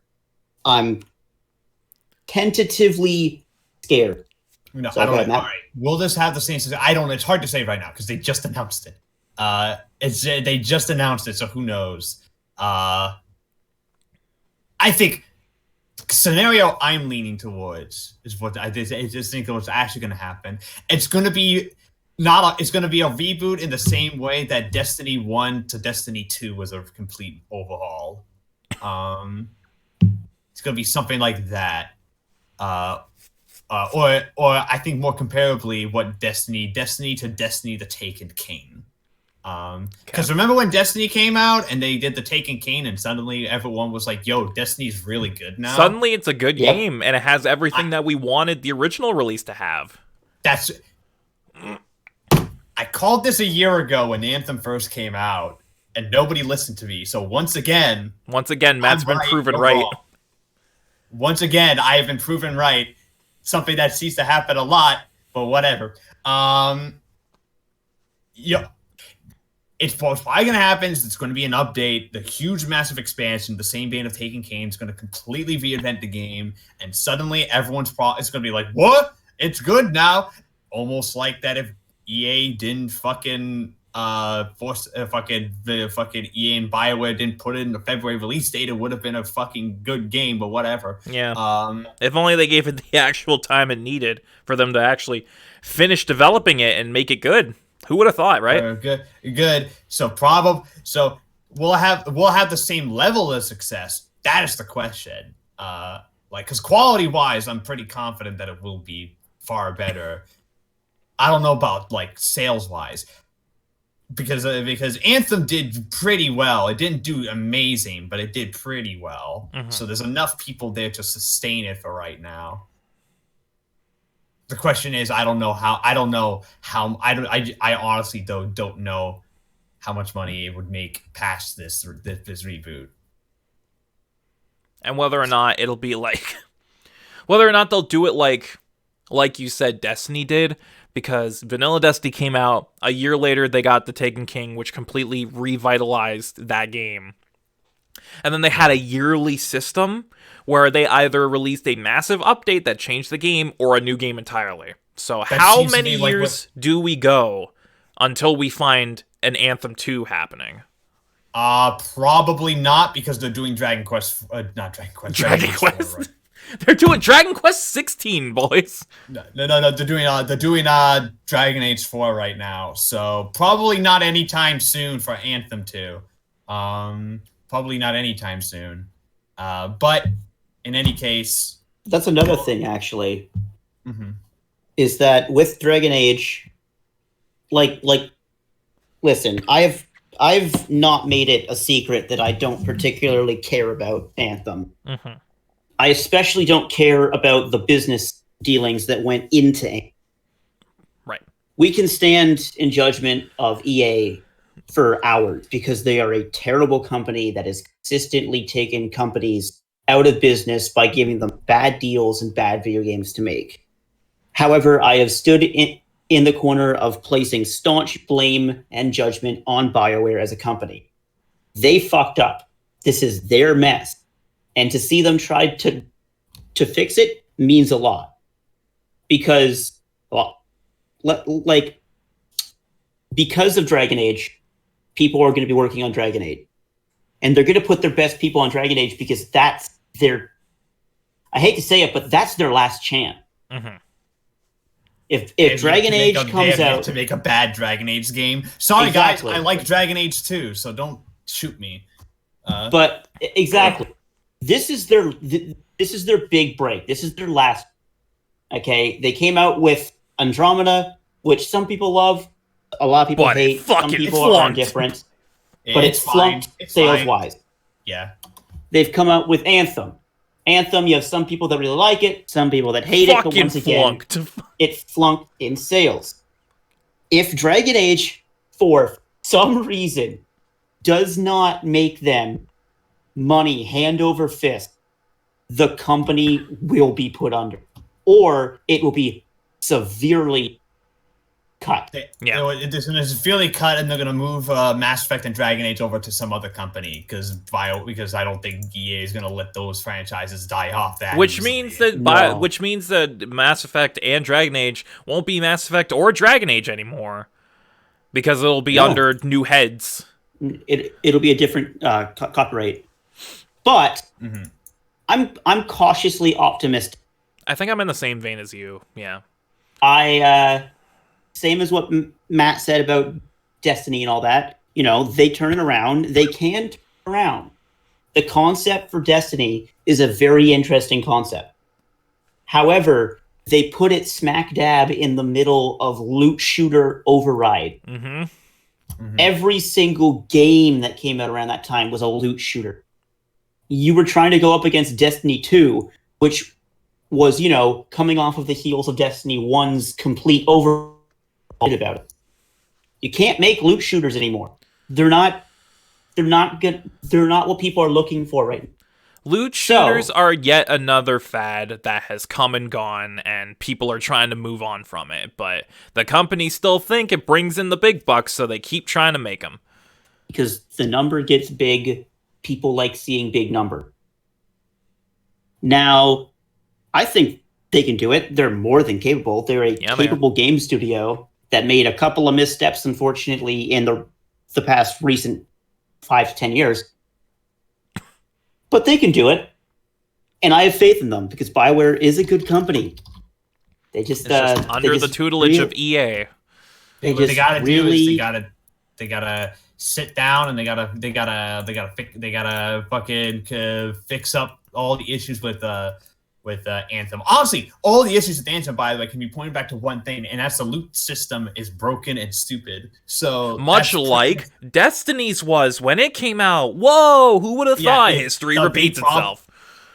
I'm tentatively scared. No, So I don't go ahead, know. All Matt. right. Will this have the same success? I don't know. It's hard to say right now because they just announced it. They just announced it, so who knows? I think scenario I'm leaning towards is what I just think what's actually going to happen. It's going to be it's going to be a reboot in the same way that Destiny 1 to Destiny 2 was a complete overhaul. It's going to be something like that. Or I think more comparably what Destiny to Destiny the Taken King. Because remember when Destiny came out and they did the Taken King and suddenly everyone was like, yo, Destiny's really good now? Suddenly it's a good game, and it has everything that we wanted the original release to have. I called this a year ago when Anthem first came out, and nobody listened to me. So once again, Matt's been proven right. Wrong. Once again, I have been proven right. Something that seems to happen a lot, but whatever. It's probably going to happen. It's going to be an update. The huge, massive expansion, the same vein of Taken King, is going to completely reinvent the game, and suddenly everyone's it's going to be like, what? It's good now. Almost like that if EA didn't fucking force the fucking EA and BioWare didn't put it in the February release date, it would have been a fucking good game, but whatever. Yeah. If only they gave it the actual time it needed for them to actually finish developing it and make it good. Who would have thought, right? Good. So we'll have the same level of success. That is the question. Because quality wise, I'm pretty confident that it will be far better. I don't know about like sales wise, because Anthem did pretty well. It didn't do amazing, but it did pretty well. Mm-hmm. So there's enough people there to sustain it for right now. The question is, I honestly don't know how much money it would make past this reboot, and whether or not it'll be like, whether or not they'll do it like you said, Destiny did, because Vanilla Destiny came out a year later. They got the Taken King, which completely revitalized that game. And then they had a yearly system where they either released a massive update that changed the game or a new game entirely. So how many years do we go until we find an Anthem 2 happening? Probably not, because they're doing Dragon Quest. Dragon Quest. 4, right? They're doing Dragon Quest 16, boys. No. They're doing Dragon Age 4 right now. So probably not anytime soon for Anthem 2. Probably not anytime soon. But in any case, that's another thing actually. Mm-hmm. Is that with Dragon Age, listen, I've not made it a secret that I don't particularly care about Anthem. Mm-hmm. I especially don't care about the business dealings that went into Anthem. Right. We can stand in judgment of EA for hours because they are a terrible company that has consistently taken companies out of business by giving them bad deals and bad video games to make. However, I have stood in the corner of placing staunch blame and judgment on BioWare as a company. They fucked up. This is their mess. And to see them try to fix it means a lot. Because, because of Dragon Age, people are going to be working on Dragon 8. and they're going to put their best people on Dragon Age because that's their. I hate to say it, but that's their last chance. Mm-hmm. If Dragon Age comes out to make a bad Dragon Age game, sorry Exactly. guys, I like Dragon Age too, so don't shoot me. But exactly, this is their big break. This is their last. Okay, they came out with Andromeda, which some people love, a lot of people But it hate. Some fucking people are flunked. indifferent, but it's fine. flunked It's sales fine. wise. Yeah. They've come out with Anthem. Anthem, you have some people that really like it, some people that hate it, but Fucking once again, flunked. it flunked in sales. If Dragon Age 4, for some reason, does not make them money hand over fist, the company will be put under. Or it will be severely cut. Yeah. It's going to severely cut, and they're going to move Mass Effect and Dragon Age over to some other company because I don't think EA is going to let those franchises die off that. Which easily. means that No. which means that Mass Effect and Dragon Age won't be Mass Effect or Dragon Age anymore, because it'll be No. under new heads. It'll be a different copyright. But I'm cautiously optimistic. I think I'm in the same vein as you. Yeah. Same as what Matt said about Destiny and all that. You know, they turn it around. They can turn it around. The concept for Destiny is a very interesting concept. However, they put it smack dab in the middle of loot shooter override. Mm-hmm. Every single game that came out around that time was a loot shooter. You were trying to go up against Destiny 2, which was, you know, coming off of the heels of Destiny 1's complete over about it. You can't make loot shooters anymore. They're not what people are looking for right now. Loot So- shooters are yet another fad that has come and gone, and people are trying to move on from it. But the companies still think it brings in the big bucks, so they keep trying to make them. Because the number gets big, people like seeing big number. Now, I think they can do it. They're more than capable. They're a Yeah, they are. capable game studio that made a couple of missteps, unfortunately, in the past recent 5 to 10 years. But they can do it. And I have faith in them because BioWare is a good company. They just, It's just under the tutelage of E EA. They What just they gotta really, do is they gotta sit down and they gotta fucking fix up all the issues with Anthem. Honestly, all the issues with Anthem, by the way, can be pointed back to one thing, and that's the loot system is broken and stupid. So Much that's like Destiny's was when it came out. Whoa, who would have Yeah, thought it's history the big repeats problem. itself?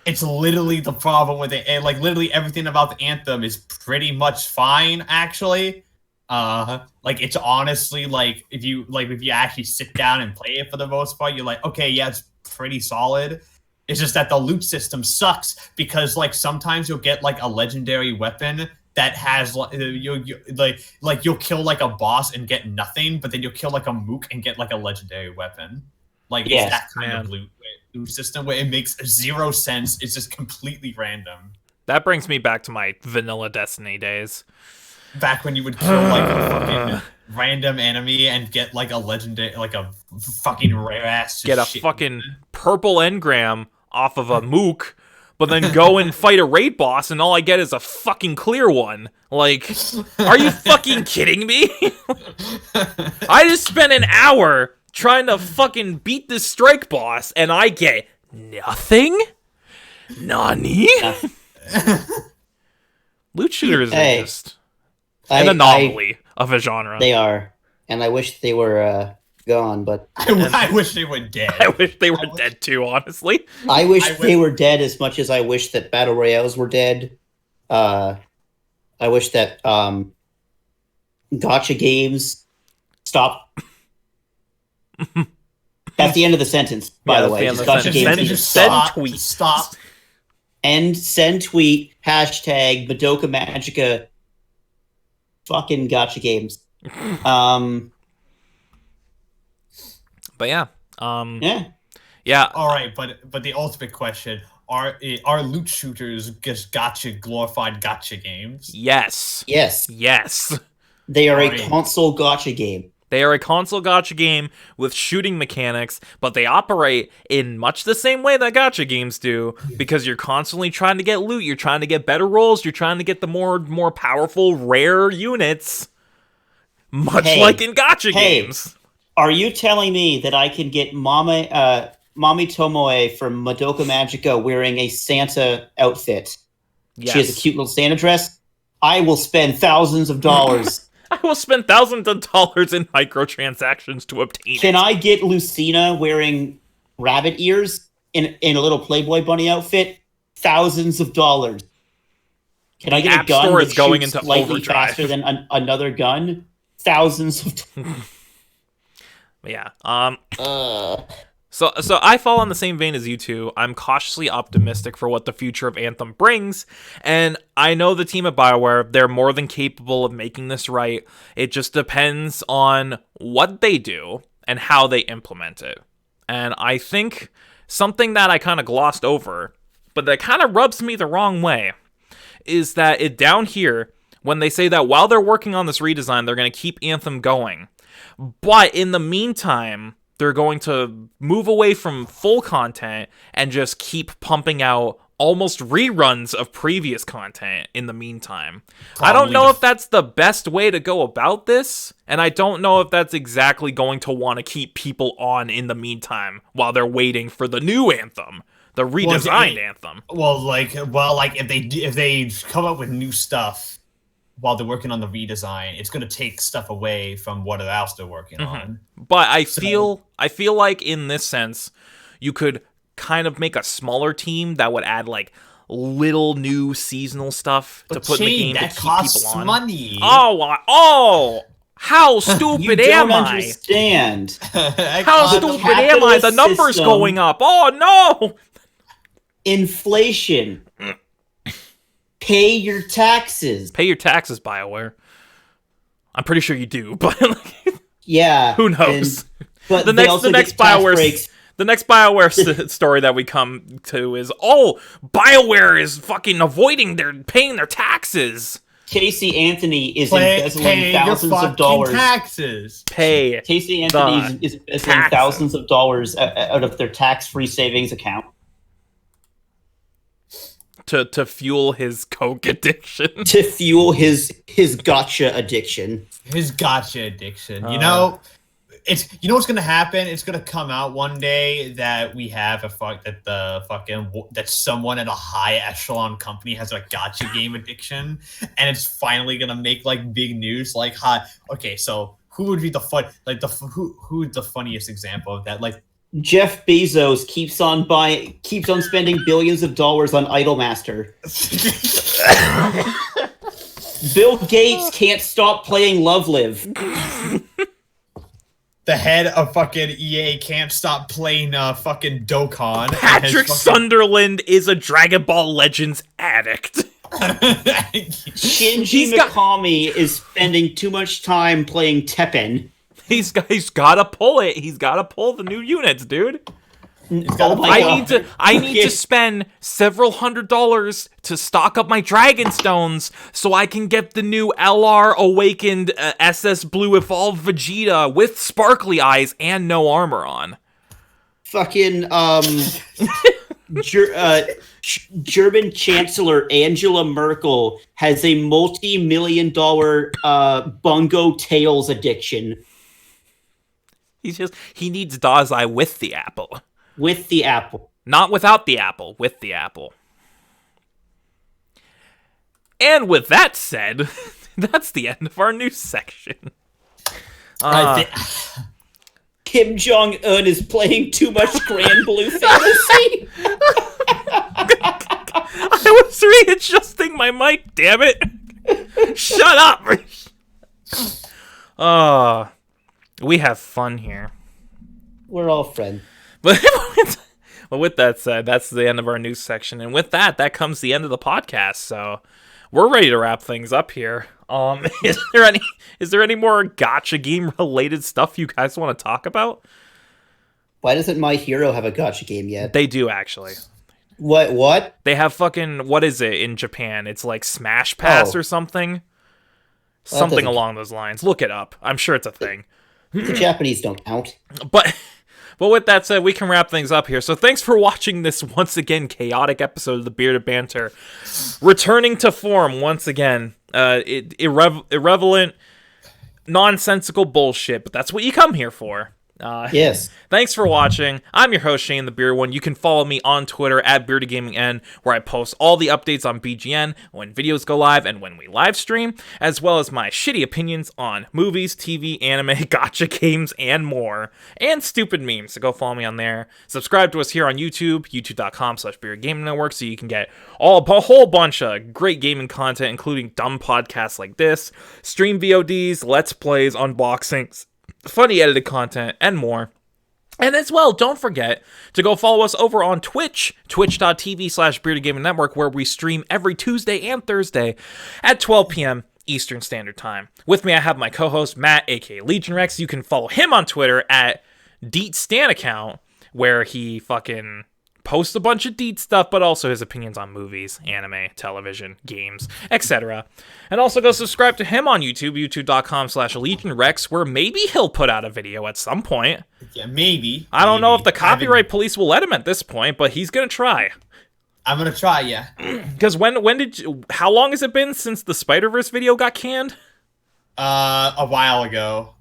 it's literally the problem with it. And like literally everything about the Anthem is pretty much fine, actually. Like it's honestly like if you actually sit down and play it for the most part, you're like, okay, yeah, it's pretty solid. It's just that the loot system sucks because like sometimes you'll get like a legendary weapon that has you'll kill like a boss and get nothing, but then you'll kill like a mook and get like a legendary weapon. Like Yes, it's that kind man. of loot system where it makes zero sense. It's just completely random. That brings me back to my vanilla Destiny days. Back when you would kill like a fucking random enemy and get like a legendary, like a fucking rare ass. Get a shit. fucking purple engram off of a mook, but then go and fight a raid boss, and all I get is a fucking clear one. Like, are you fucking kidding me? I just spent an hour trying to fucking beat this strike boss, and I get nothing? Nani? Loot shooters Hey, are just an anomaly of a genre. They are, and I wish they were gone. But I wish they were dead. I wish they were dead too, honestly. I wish I they were dead as much as I wish that battle royales were dead. I wish that gotcha games stopped. That's the end of the sentence, by Yeah, the way. that's Just the end of gotcha the games. sentence. Just Send stop. tweet. Just stop. End send tweet hashtag Madoka Magica. Fucking gotcha games. But yeah. Yeah. Yeah. All right, but the ultimate question: Are loot shooters just glorified gotcha games? Yes. Yes. Yes. They are Right. a console gotcha game. They are a console gacha game with shooting mechanics, but they operate in much the same way that gacha games do, because you're constantly trying to get loot, you're trying to get better rolls, you're trying to get the more powerful, rare units, much like in gacha games. Are you telling me that I can get Mami Tomoe from Madoka Magica wearing a Santa outfit? Yes. She has a cute little Santa dress. I will spend thousands of dollars. I will spend thousands of dollars in microtransactions to obtain Can it. I get Lucina wearing rabbit ears in a little Playboy bunny outfit? Thousands of dollars. Can I get App a gun Store that is going shoots into slightly overdrive. faster than another gun? Thousands of dollars. Yeah. So I fall on the same vein as you two. I'm cautiously optimistic for what the future of Anthem brings, and I know the team at BioWare, they're more than capable of making this right. It just depends on what they do and how they implement it. And I think something that I kind of glossed over, but that kind of rubs me the wrong way, is that it down here, when they say that while they're working on this redesign, they're going to keep Anthem going. But in the meantime, they're going to move away from full content and just keep pumping out almost reruns of previous content in the meantime. I don't know if that's the best way to go about this, and I don't know if that's exactly going to want to keep people on in the meantime while they're waiting for the new Anthem, the redesigned Anthem. If they come up with new stuff while they're working on the redesign, it's going to take stuff away from what else they're working on. But I feel like in this sense, you could kind of make a smaller team that would add like little new seasonal stuff to put in the game to keep people on. Money. Oh, how stupid am I? Understand. How stupid am I? The number's system, going up. Oh no! Inflation. Pay your taxes. Pay your taxes, BioWare. I'm pretty sure you do, but Yeah. who knows? But the next BioWare story that we come to is, BioWare is fucking avoiding paying their taxes. Casey Anthony is embezzling thousands of dollars. Taxes. Pay. Casey Anthony is embezzling thousands of dollars out of their tax-free savings account. To fuel his coke addiction. To fuel his gotcha addiction. His gotcha addiction. You know what's gonna happen? It's gonna come out one day that we have that someone at a high echelon company has a gotcha game addiction, and it's finally gonna make like big news. Like, okay, so who would be the who's the funniest example of that? Like, Jeff Bezos keeps on spending billions of dollars on Idolmaster. Bill Gates can't stop playing Love Live. The head of fucking EA can't stop playing fucking Dokkan. Patrick Sunderland is a Dragon Ball Legends addict. Shinji Mikami is spending too much time playing Tekken. He's got to pull it. He's got to pull the new units, dude. I need to spend several $100s to stock up my Dragon Stones so I can get the new LR Awakened SS Blue Evolved Vegeta with sparkly eyes and no armor on. Fucking German Chancellor Angela Merkel has a multi-million-dollar Bungo Tails addiction. He needs Dazai with the apple. With the apple. Not without the apple, with the apple. And with that said, that's the end of our news section. Kim Jong-un is playing too much Grand Blue Fantasy. I was readjusting my mic, damn it. Shut up. We have fun here. We're all friends. But with that said, that's the end of our news section. And with that comes the end of the podcast. So we're ready to wrap things up here. Is there any more gacha game related stuff you guys want to talk about? Why doesn't My Hero have a gacha game yet? They do, actually. What? They have fucking, what is it in Japan? It's like Smash Pass or something. Something along those lines. Look it up. I'm sure it's a thing. The Japanese don't count. But with that said, we can wrap things up here. So thanks for watching this once again chaotic episode of the Bearded Banter, returning to form once again. Irrelevant, nonsensical bullshit, but that's what you come here for. Yes. Thanks for watching. I'm your host, Shane the Beer One. You can follow me on Twitter at BeardedGamingN, where I post all the updates on BGN, when videos go live, and when we live stream, as well as my shitty opinions on movies, TV, anime, gacha games, and more, and stupid memes. So go follow me on there. Subscribe to us here on YouTube, youtube.com/BeardedGamingNetwork, so you can get a whole bunch of great gaming content, including dumb podcasts like this, stream VODs, Let's Plays, unboxings, funny edited content, and more. And as well, don't forget to go follow us over on Twitch, twitch.tv/BeardedGamingNetwork, where we stream every Tuesday and Thursday at 12 p.m. Eastern Standard Time. With me, I have my co-host, Matt, aka Legion Rex. You can follow him on Twitter at DeetStan, where he fucking posts a bunch of Deet stuff, but also his opinions on movies, anime, television, games, etc. And also go subscribe to him on YouTube, youtube.com/LegionRex, where maybe he'll put out a video at some point. Yeah, maybe. I don't know if the copyright police will let him at this point, but he's gonna try. I'm gonna try, yeah. Because how long has it been since the Spider-Verse video got canned? A while ago.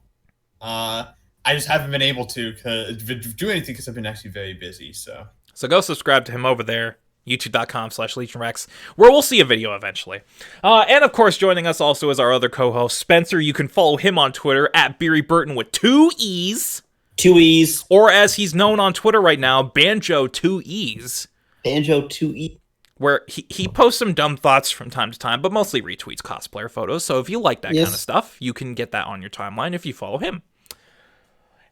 I just haven't been able to do anything because I've been actually very busy, so. So go subscribe to him over there, youtube.com/LegionRex, where we'll see a video eventually. And of course, joining us also is our other co-host, Spencer. You can follow him on Twitter at Beery Burton with 2 E's. 2 E's. Or as he's known on Twitter right now, Banjo 2 E's. Banjo 2 E. Where he posts some dumb thoughts from time to time, but mostly retweets cosplayer photos. So if you like that kind of stuff, you can get that on your timeline if you follow him.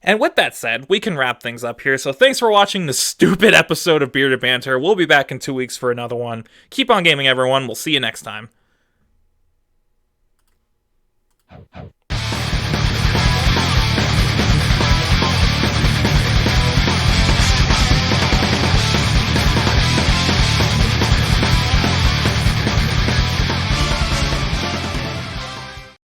And with that said, we can wrap things up here. So thanks for watching this stupid episode of Bearded Banter. We'll be back in 2 weeks for another one. Keep on gaming, everyone. We'll see you next time.